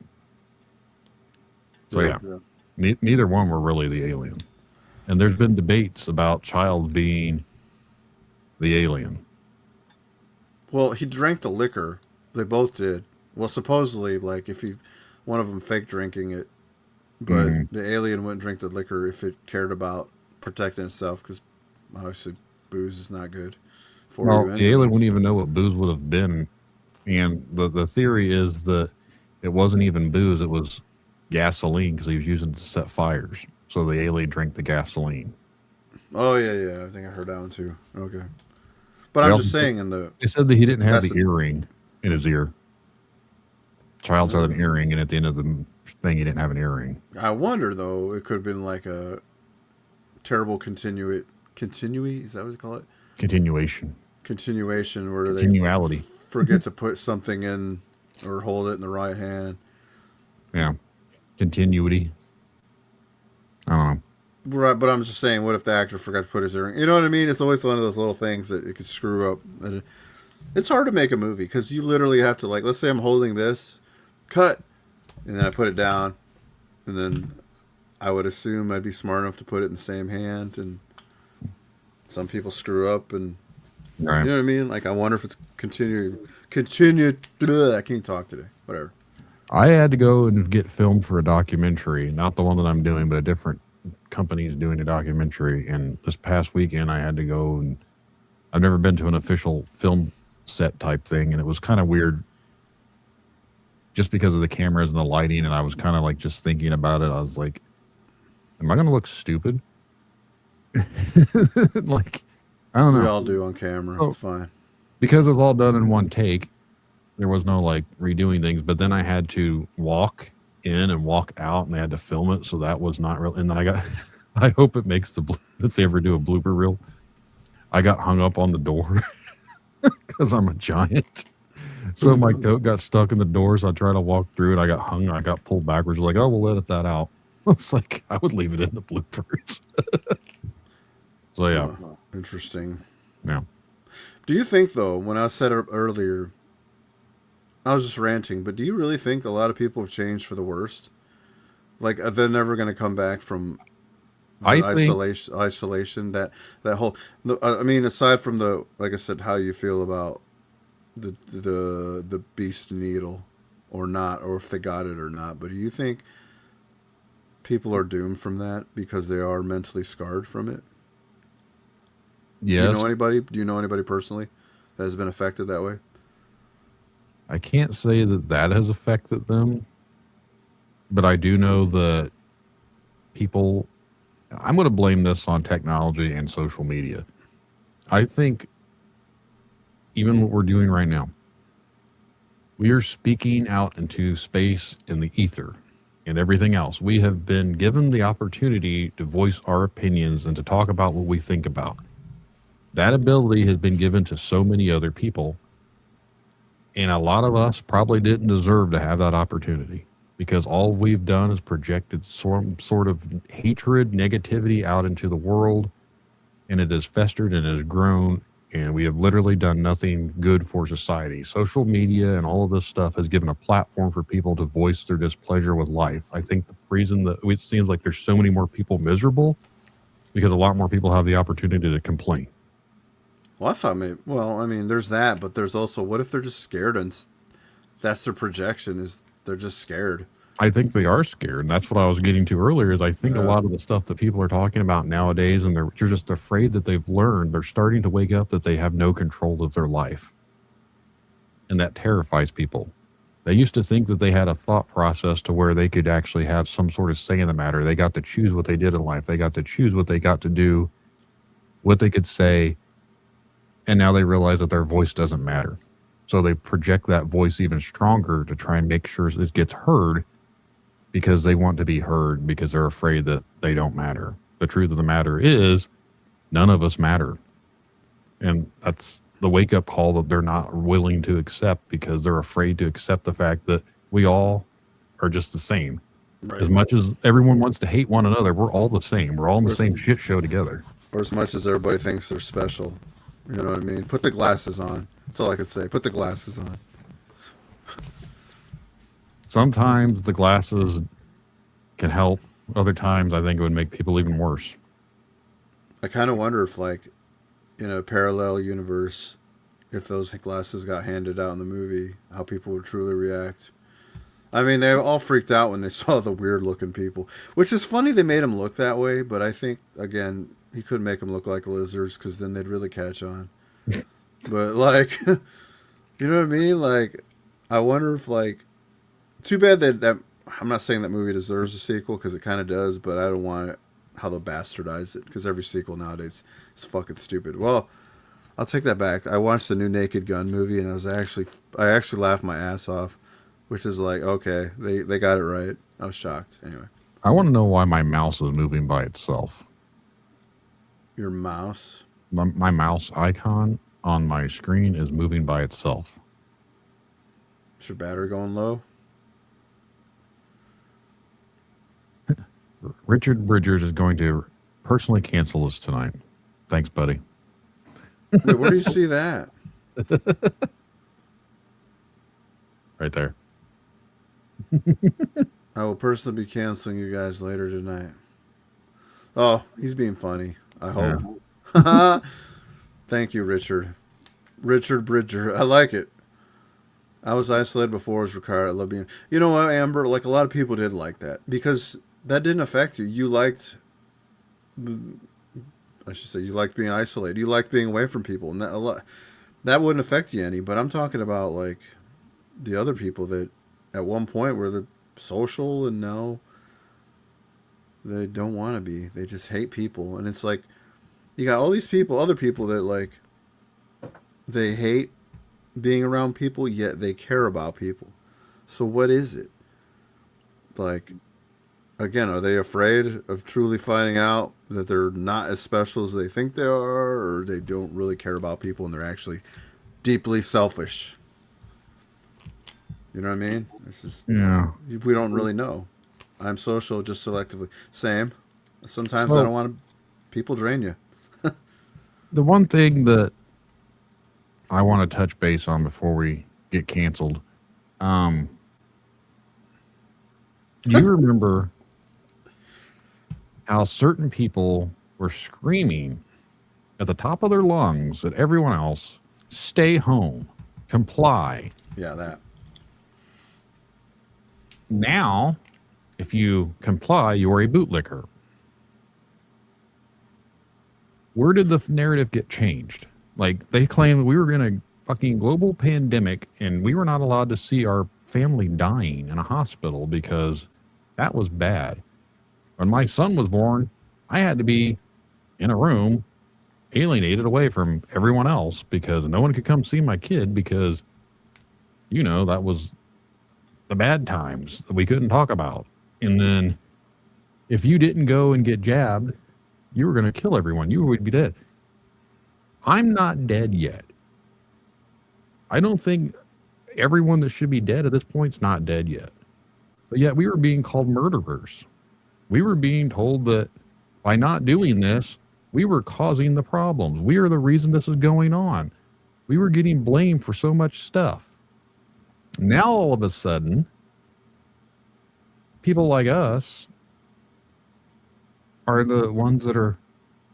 So Yeah. yeah, neither one were really the alien. And there's been debates about Childs being the alien. Well, he drank the liquor. They both did. Well, supposedly, like if he, one of them fake drinking it, but Mm-hmm. the alien wouldn't drink the liquor if it cared about protecting itself, because obviously booze is not good for you Well, the anyway. alien wouldn't even know what booze would have been. And the theory is that it wasn't even booze, it was gasoline because he was using it to set fires. So the alien drank the gasoline. Oh yeah. I think I heard that one too. Okay, but They I'm also just saying in the they said that he didn't have that's the earring in his ear. Childs had an earring, and at the end of the thing, he didn't have an earring. I wonder though. It could have been like a terrible continue. Is that what you call it? Continuation. Continuation where they Continuality. forget to put something in or hold it in the right hand. Yeah. Continuity. I don't know. Right, but I'm just saying, what if the actor forgot to put his earring? You know what I mean? It's always one of those little things that it could screw up. And it's hard to make a movie because you literally have to, like, let's say I'm holding this, cut, and then I put it down, and then I would assume I'd be smart enough to put it in the same hand, and some people screw up, and Right. you know what I mean? Like, I wonder if it's continue. I can't talk today. Whatever. I had to go and get filmed for a documentary, not the one that I'm doing, but a different company's doing a documentary. And this past weekend, I had to go, and I've never been to an official film set type thing, and it was kind of weird just because of the cameras and the lighting. And I was kind of like just thinking about it. I was like, am I going to look stupid? Like, I don't know. We all do on camera. Oh. It's fine. Because it was all done in one take, there was no like redoing things. But then I had to walk in and walk out, and they had to film it, so that was not real. And then I got, I hope it makes if they ever do a blooper reel. I got hung up on the door because I'm a giant. So my coat got stuck in the door, so I tried to walk through it. I got hung. I got pulled backwards. Like, oh, we'll edit that out. It's like I would leave it in the bloopers. So yeah, Interesting. yeah. Do you think, though, when I said earlier, I was just ranting, but do you really think a lot of people have changed for the worst? Like, they're never going to come back from the isolation, that whole, I mean, aside from the, like I said, how you feel about the beast needle or not, or if they got it or not, but do you think people are doomed from that because they are mentally scarred from it? Yes. Do you know anybody personally that has been affected that way? I can't say that has affected them, but I do know that people, I'm going to blame this on technology and social media. I think even what we're doing right now, we are speaking out into space and the ether and everything else. We have been given the opportunity to voice our opinions and to talk about what we think about. That ability has been given to so many other people. And a lot of us probably didn't deserve to have that opportunity because all we've done is projected some sort of hatred, negativity out into the world, and it has festered and has grown, and we have literally done nothing good for society. Social media and all of this stuff has given a platform for people to voice their displeasure with life. I think the reason that it seems like there's so many more people miserable because a lot more people have the opportunity to complain. Well, I thought maybe. Well, I mean, there's that, but there's also, what if they're just scared and that's their projection? Is they're just scared? I think they are scared, and that's what I was getting to earlier. Is I think a lot of the stuff that people are talking about nowadays, and they're just afraid that they've learned. They're starting to wake up that they have no control of their life, and that terrifies people. They used to think that they had a thought process to where they could actually have some sort of say in the matter. They got to choose what they did in life. They got to choose what they got to do, what they could say. And now they realize that their voice doesn't matter. So they project that voice even stronger to try and make sure it gets heard because they want to be heard because they're afraid that they don't matter. The truth of the matter is none of us matter. And that's the wake up call that they're not willing to accept because they're afraid to accept the fact that we all are just the same. Right. As much as everyone wants to hate one another, we're all the same. We're all in the Or- same shit show together. Or as much as everybody thinks they're special. You know what I mean? Put the glasses on. That's all I could say. Put the glasses on. Sometimes the glasses can help. Other times, I think it would make people even worse. I kind of wonder if, like, in a parallel universe, if those glasses got handed out in the movie, how people would truly react. I mean, they all freaked out when they saw the weird-looking people, which is funny they made them look that way, but I think, again, he couldn't make them look like lizards because then they'd really catch on. But, like, you know what I mean? Like, I wonder if, like, too bad that I'm not saying that movie deserves a sequel because it kind of does, but I don't want it how they'll bastardize it because every sequel nowadays is fucking stupid. Well, I'll take that back. I watched the new Naked Gun movie and I actually laughed my ass off, which is like, okay, they got it right. I was shocked. Anyway, I want to know why my mouse is moving by itself. your mouse. My mouse icon on my screen is moving by itself. Is your battery going low? Richard Bridgers is going to personally cancel us tonight. Thanks, buddy. Wait, where do you see that? Right there. I will personally be canceling you guys later tonight. Oh, he's being funny. I hope. Yeah. Thank you, Richard. Richard Bridger. I like it. I was isolated before it was required. I love being... You know what, Amber? Like, a lot of people did like that. Because that didn't affect you. You liked... I should say, you liked being isolated. You liked being away from people. And that wouldn't affect you any. But I'm talking about, like, the other people that at one point were the social and now they don't want to be. They just hate people. And it's like, you got all these people, other people that, like, they hate being around people, yet they care about people. So what is it? Like, again, are they afraid of truly finding out that they're not as special as they think they are, or they don't really care about people and they're actually deeply selfish? You know what I mean? This is, Yeah. we don't really know. I'm social just selectively. Same. Sometimes I don't want to, people drain you. The one thing that I want to touch base on before we get canceled, do you remember how certain people were screaming at the top of their lungs at everyone else, stay home, comply? Yeah, that. Now, if you comply, you are a bootlicker. Where did the narrative get changed? Like, they claimed we were in a fucking global pandemic and we were not allowed to see our family dying in a hospital because that was bad. When my son was born, I had to be in a room alienated away from everyone else because no one could come see my kid because, you know, that was the bad times that we couldn't talk about. And then if you didn't go and get jabbed, you were going to kill everyone. You would be dead. I'm not dead yet. I don't think everyone that should be dead at this point is not dead yet. But yet we were being called murderers. We were being told that by not doing this, we were causing the problems. We are the reason this is going on. We were getting blamed for so much stuff. Now, all of a sudden, people like us are the ones that are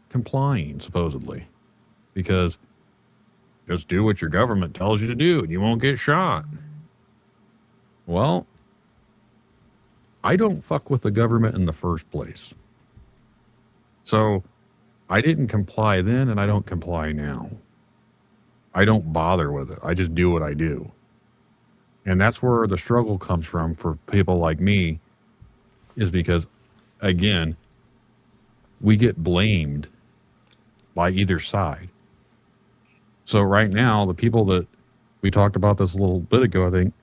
complying, supposedly, because just do what your government tells you to do and you won't get shot. Well, I don't fuck with the government in the first place. So I didn't comply then and I don't comply now. I don't bother with it. I just do what I do. And that's where the struggle comes from for people like me, is because, again, we get blamed by either side. So right now, the people that We talked about this a little bit ago, I think.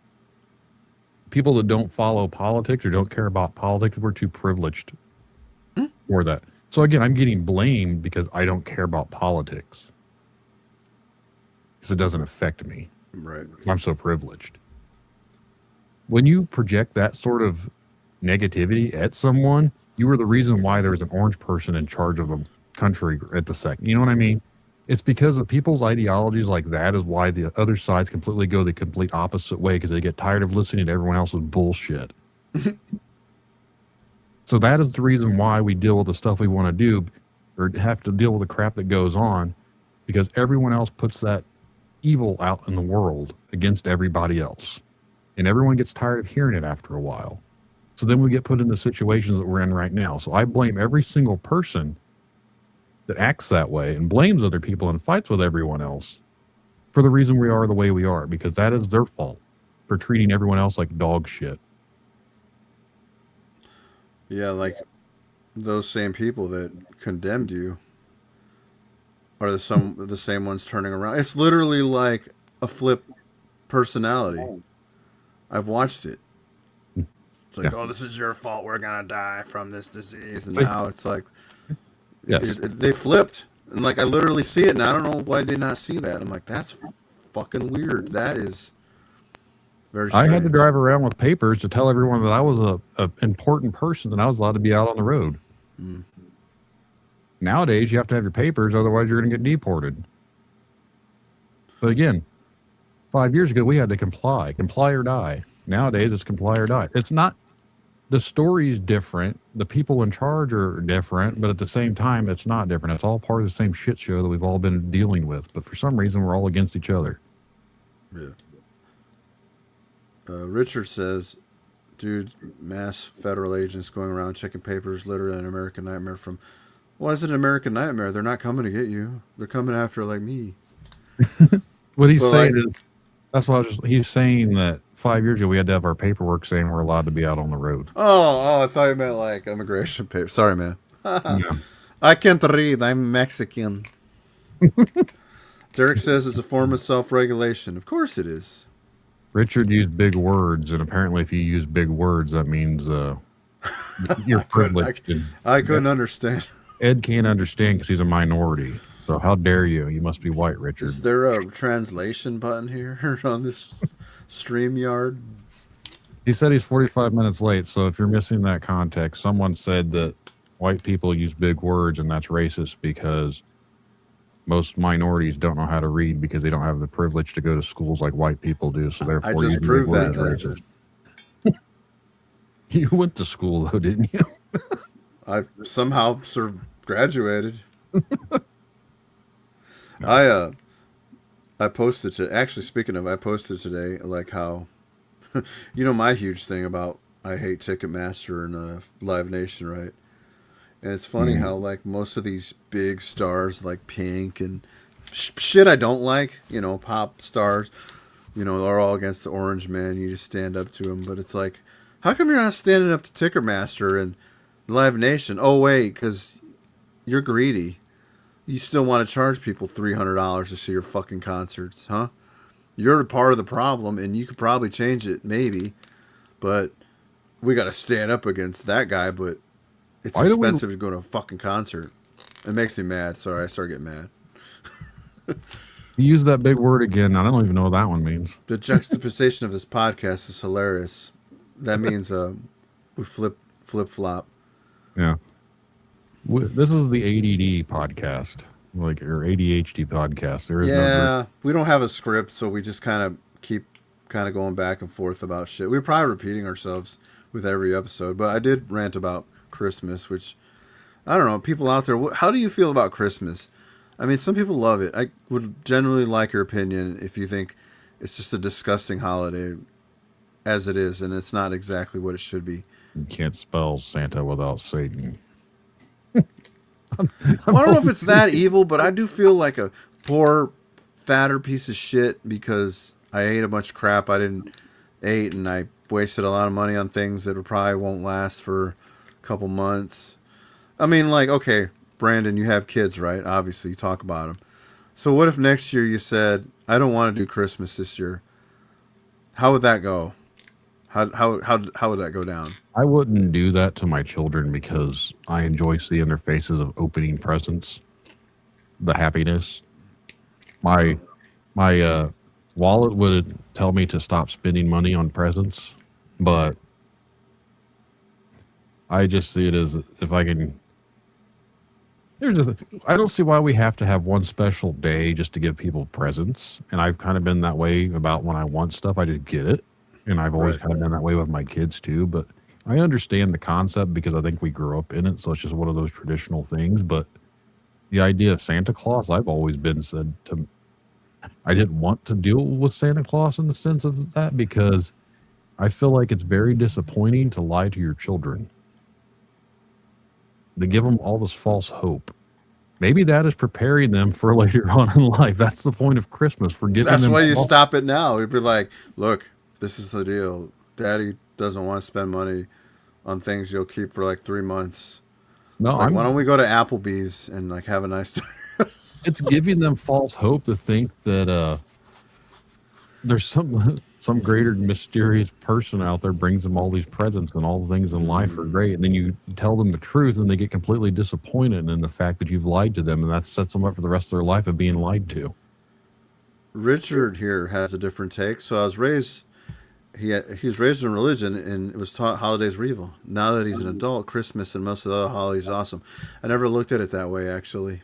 People that don't follow politics or don't care about politics, we're too privileged for that. So again, I'm getting blamed because I don't care about politics. Because it doesn't affect me. Right. I'm so privileged. When you project that sort of negativity at someone, you were the reason why there was an orange person in charge of the country at the second. You know what I mean? It's because of people's ideologies like that is why the other sides completely go the complete opposite way because they get tired of listening to everyone else's bullshit. So that is the reason why we deal with the stuff we want to do or have to deal with the crap that goes on because everyone else puts that evil out in the world against everybody else. And everyone gets tired of hearing it after a while. So then we get put in the situations that we're in right now. So I blame every single person that acts that way and blames other people and fights with everyone else for the reason we are the way we are, because that is their fault for treating everyone else like dog shit. Yeah, like those same people that condemned you are the same ones turning around. It's literally like a flip personality. I've watched it. It's like, Yeah. oh, this is your fault. We're gonna die from this disease, and See? now it's like, Yes. they flipped, and like I literally see it, and I don't know why they not see that. I'm like, that's fucking weird. That is very I strange. had to drive around with papers to tell everyone that I was a important person and I was allowed to be out on the road. Mm. Nowadays, you have to have your papers, otherwise you're going to get deported. But again, 5 years ago, we had to comply or die. Nowadays, it's comply or die. It's not, the story's different. The people in charge are different, but at the same time, it's not different. It's all part of the same shit show that we've all been dealing with. But for some reason, we're all against each other. Yeah. Richard says, dude, mass federal agents going around checking papers, literally an American nightmare from... Why is it an American nightmare? They're not coming to get you. They're coming after, like, me. What he's But, saying like, is, that's why he's saying that 5 years ago we had to have our paperwork saying we're allowed to be out on the road. Oh, I thought you meant, like, immigration papers. Sorry, man. Yeah. I can't read. I'm Mexican. Derek says it's a form of self-regulation. Of course it is. Richard used big words, and apparently if you use big words, that means you're privileged. I couldn't understand. Ed can't understand because he's a minority. So how dare you? You must be white, Richard. Is there a translation button here on this StreamYard? He said he's 45 minutes late, so if you're missing that context, someone said that white people use big words, and that's racist because most minorities don't know how to read because they don't have the privilege to go to schools like white people do. So therefore, I just proved that. Racist. You went to school though, didn't you? I somehow sort of graduated. No. I posted to actually speaking of, I posted today like how, you know, my huge thing about I hate Ticketmaster and Live Nation, right? And it's funny how like most of these big stars like Pink and shit I don't like, you know, pop stars, you know, they're all against the Orange Man. You just stand up to them, but it's like, how come you're not standing up to Ticketmaster and Live Nation? Oh wait, because you're greedy. You still want to charge people $300 to see your fucking concerts, huh? You're a part of the problem, and you could probably change it, maybe. But we got to stand up against that guy. But it's expensive to go to a fucking concert. It makes me mad. Sorry, I start getting mad. You use that big word again. I don't even know what that one means. The juxtaposition of this podcast is hilarious. That means we flip flop. Yeah. This is the ADD podcast, like, or ADHD podcast. There is no we don't have a script, so we just kind of keep kind of going back and forth about shit. We're probably repeating ourselves with every episode, but I did rant about Christmas, which, I don't know, people out there, how do you feel about Christmas? I mean, some people love it. I would generally like your opinion if you think it's just a disgusting holiday as it is, and it's not exactly what it should be. You can't spell Santa without Satan. Well, I don't know if it's that evil, but I do feel like a poor, fatter piece of shit because I ate a bunch of crap I didn't eat, and I wasted a lot of money on things that probably won't last for a couple months. I mean, like, okay, Brandon, you have kids, right? Obviously, you talk about them. So what if next year you said, I don't want to do Christmas this year? How would that go? How would that go down? I wouldn't do that to my children because I enjoy seeing their faces of opening presents, the happiness. My my wallet would tell me to stop spending money on presents, but I just see it as if I can. There's just, I don't see why we have to have one special day just to give people presents. And I've kind of been that way about when I want stuff, I just get it. And I've always Right. kind of been that way with my kids too. But I understand the concept because I think we grew up in it. So it's just one of those traditional things. But the idea of Santa Claus, I've always been said to, I didn't want to deal with Santa Claus in the sense of that because I feel like it's very disappointing to lie to your children. They give them all this false hope. Maybe that is preparing them for later on in life. That's the point of Christmas, for giving That's them why you false. stop it now. You'd be like, look, this is the deal. Daddy doesn't want to spend money on things you'll keep for like 3 months. No, Like, I'm. why don't we go to Applebee's and like have a nice time? It's giving them false hope to think that there's some greater mysterious person out there brings them all these presents and all the things in life are great, and then you tell them the truth and they get completely disappointed in the fact that you've lied to them, and that sets them up for the rest of their life of being lied to. Richard here has a different take. So I was raised. He was raised in religion and it was taught holidays were evil. Now that he's an adult, Christmas and most of the other holidays are awesome. I never looked at it that way actually.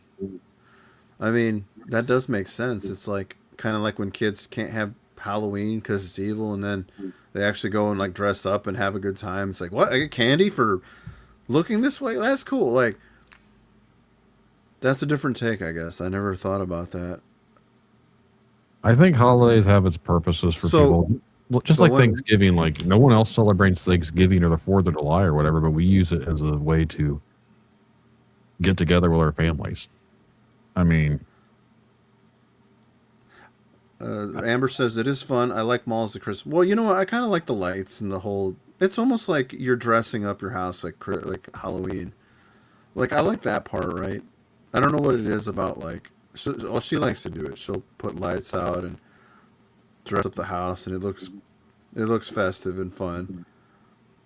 I mean, that does make sense. It's like kind of like when kids can't have Halloween because it's evil, and then they actually go and like dress up and have a good time. It's like, what? I get candy for looking this way? That's cool. Like, that's a different take, I guess. I never thought about that. I think holidays have its purposes for So, people. Well, just but like when Thanksgiving, like no one else celebrates Thanksgiving or the 4th of July or whatever, but we use it as a way to get together with our families. I mean, Amber says it is fun. I like malls at Christmas. Well, you know what? I kind of like the lights and the whole. It's almost like you're dressing up your house like Halloween. Like I like that part, right? I don't know what it is about like. Well, she likes to do it. She'll put lights out and dress up the house, and it looks festive and fun.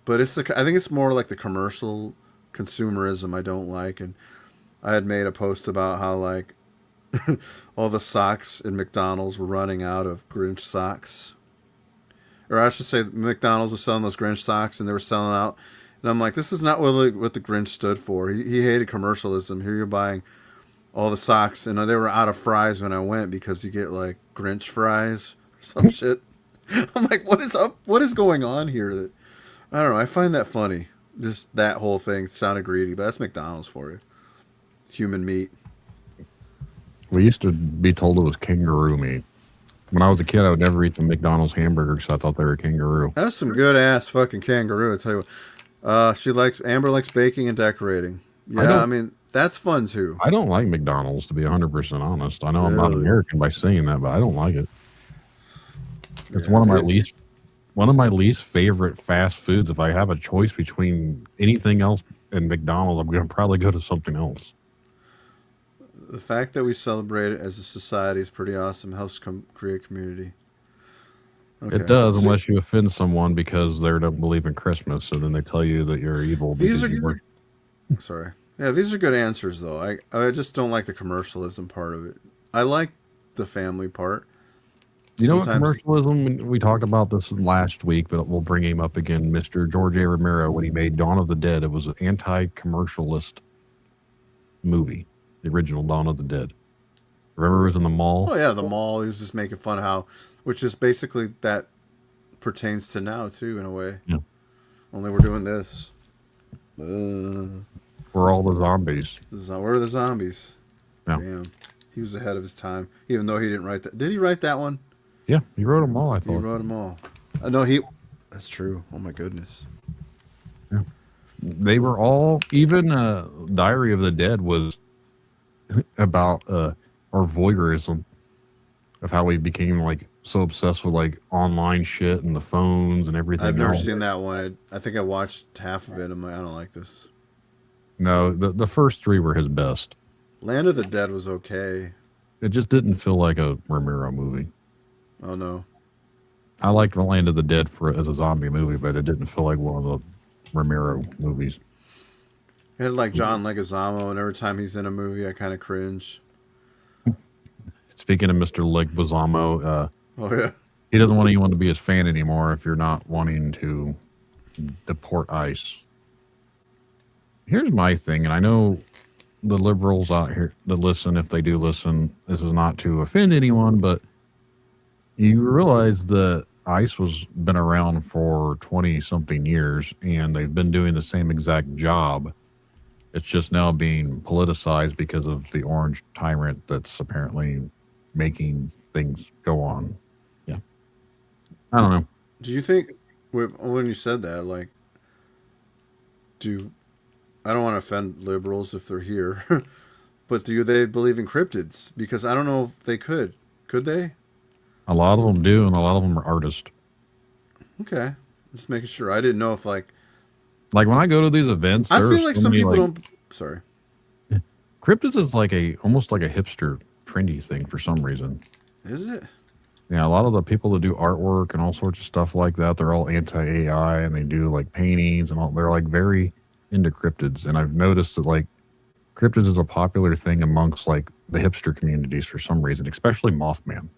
But I think it's more like the commercial consumerism I don't like. And I had made a post about how like all the socks in McDonald's were running out of Grinch socks. Or I should say McDonald's was selling those Grinch socks and they were selling out. And I'm like, this is not what the Grinch stood for. He hated commercialism. Here you're buying all the socks, and they were out of fries when I went because you get like Grinch fries or some shit. I'm like, what is up? What is going on here? That I don't know. I find that funny. Just that whole thing sounded greedy, but that's McDonald's for you. Human meat. we used to be told it was kangaroo meat. When I was a kid, I would never eat the McDonald's hamburgers because I thought they were kangaroo. That's some good ass fucking kangaroo. I tell you what. Amber likes baking and decorating. I Yeah, I don't. mean that's fun too. I don't like McDonald's to be 100% honest. I know I'm not Really. American by saying that, but I don't like it. It's Yeah. one of my least favorite fast foods. If I have a choice between anything else and McDonald's, I'm going to probably go to something else. The fact that we celebrate it as a society is pretty awesome. Helps create community. It Okay. does, See, unless you offend someone because they don't believe in Christmas, so then they tell you that you're evil these because are you work. sorry. Yeah, these are good answers though. I just don't like the commercialism part of it. I like the family part. You know what Sometimes commercialism? We talked about this last week, but we'll bring him up again. Mr. George A. Romero, when he made Dawn of the Dead, it was an anti-commercialist movie. The original Dawn of the Dead. Remember, it was in the mall. oh yeah, the mall is just making fun of how, which is basically that pertains to now too in a way. Yeah. Only we're doing this. Uh, Where all the zombies. where are the zombies? Yeah. Damn, he was ahead of his time. Even though he didn't write that. Did he write that one? Yeah, he wrote them all. I He thought. wrote them all. I know he. That's true. Oh my goodness. Yeah. They were all. Even Diary of the Dead was about our voyeurism of how we became like so obsessed with like online shit and the phones and everything I've never else. seen that one. I think I watched half of it. I'm like, I don't like this. No, the first three were his best. Land of the Dead was okay. It just didn't feel like a Romero movie. Oh no. I liked The Land of the Dead as a zombie movie, but it didn't feel like one of the Romero movies. It had like John Leguizamo, and every time he's in a movie, I kind of cringe. Speaking of Mr. Leguizamo, Oh yeah. he doesn't want anyone to be his fan anymore if you're not wanting to deport ICE. Here's my thing, and I know the liberals out here that listen, if they do listen, this is not to offend anyone, but you realize that ICE was been around for 20 something years and they've been doing the same exact job. It's just now being politicized because of the orange tyrant that's apparently making things go on. Yeah. I don't know. Do you think when you said that, like, do I don't want to offend liberals if they're here, but do they believe in cryptids? Because I don't know if they could. Could they? A lot of them do, and a lot of them are artists. Okay, just making sure. I didn't know if like Like when I go to these events, I feel so like some many, people like, don't. Sorry. cryptids is like almost like a hipster trendy thing for some reason. Is it? Yeah, a lot of the people that do artwork and all sorts of stuff like that, they're all anti-AI and they do like paintings and all. They're like very into cryptids, and I've noticed that like cryptids is a popular thing amongst like the hipster communities for some reason, especially Mothman.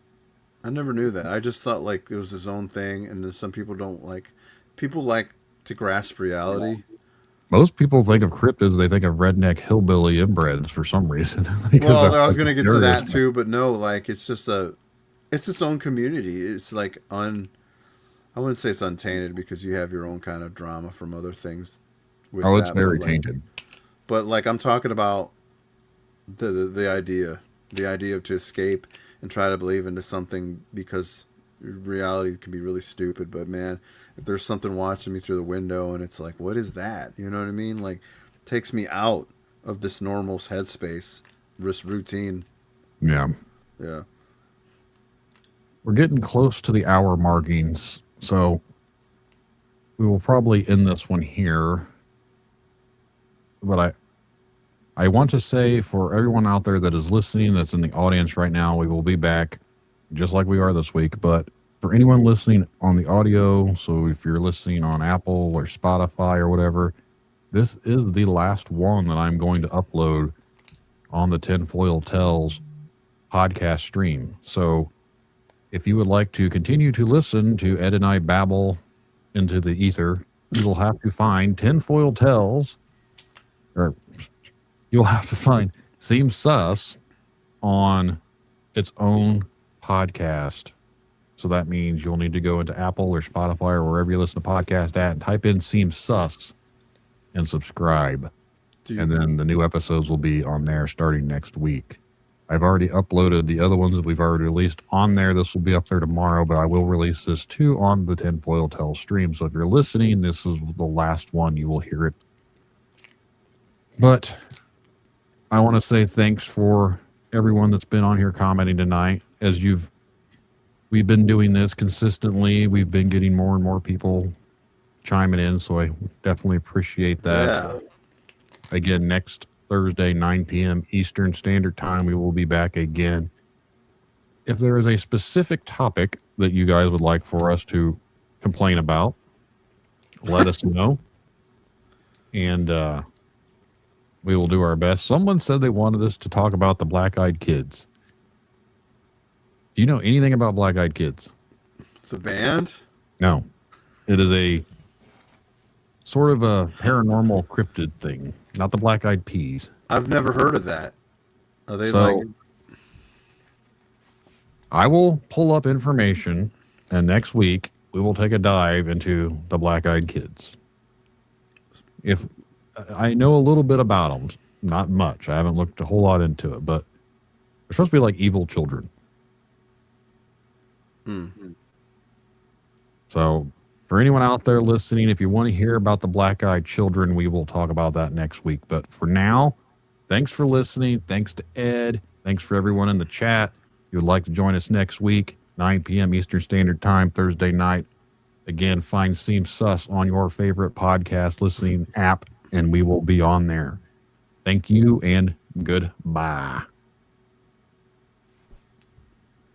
I never knew that. I just thought like it was his own thing, and then some people don't like. People like to grasp reality. Most people think of cryptids, they think of redneck hillbilly inbreds for some reason. Well, That's I was like gonna the get to that stereotype. too, but no, like it's its own community. It's like I wouldn't say it's untainted because you have your own kind of drama from other things with Oh, it's that, very tainted. but like I'm talking about the idea of to escape and try to believe into something because reality can be really stupid. But man, if there's something watching me through the window and it's like, what is that? You know what I mean? Like, takes me out of this normal headspace, this routine. Yeah. Yeah. We're getting close to the hour markings, so we will probably end this one here. But I want to say for everyone out there that is listening, that's in the audience right now, we will be back just like we are this week. But for anyone listening on the audio, so if you're listening on Apple or Spotify or whatever, this is the last one that I'm going to upload on the Tinfoil Tells podcast stream. So if you would like to continue to listen to Ed and I babble into the ether, you will have to find Tinfoil Tells, or you'll have to find Seems Sus on its own podcast. So that means you'll need to go into Apple or Spotify or wherever you listen to podcasts at and type in Seems Sus and subscribe. And then the new episodes will be on there starting next week. I've already uploaded the other ones that we've already released on there. This will be up there tomorrow, but I will release this too on the Tinfoil Tell stream. So if you're listening, this is the last one. You will hear it. But I want to say thanks for everyone that's been on here commenting tonight. We've been doing this consistently. We've been getting more and more people chiming in, so I definitely appreciate that. Yeah. Again, next Thursday, 9 p.m. Eastern Standard Time, we will be back again. If there is a specific topic that you guys would like for us to complain about, let us know. And we will do our best. Someone said they wanted us to talk about the Black Eyed Kids. Do you know anything about Black Eyed Kids? The band? No. It is a sort of a paranormal cryptid thing, not the Black Eyed Peas. I've never heard of that. Are they So I will pull up information, and next week we will take a dive into the Black Eyed Kids. If I know a little bit about them, not much. I haven't looked a whole lot into it, but they're supposed to be like evil children. So for anyone out there listening, if you want to hear about the Black Eyed Children, we will talk about that next week. But for now, thanks for listening. Thanks to Ed. Thanks for everyone in the chat. If you would like to join us next week, 9 p.m. Eastern Standard Time, Thursday night. Again, find Seems Sus on your favorite podcast listening app, and we will be on there. Thank you and goodbye.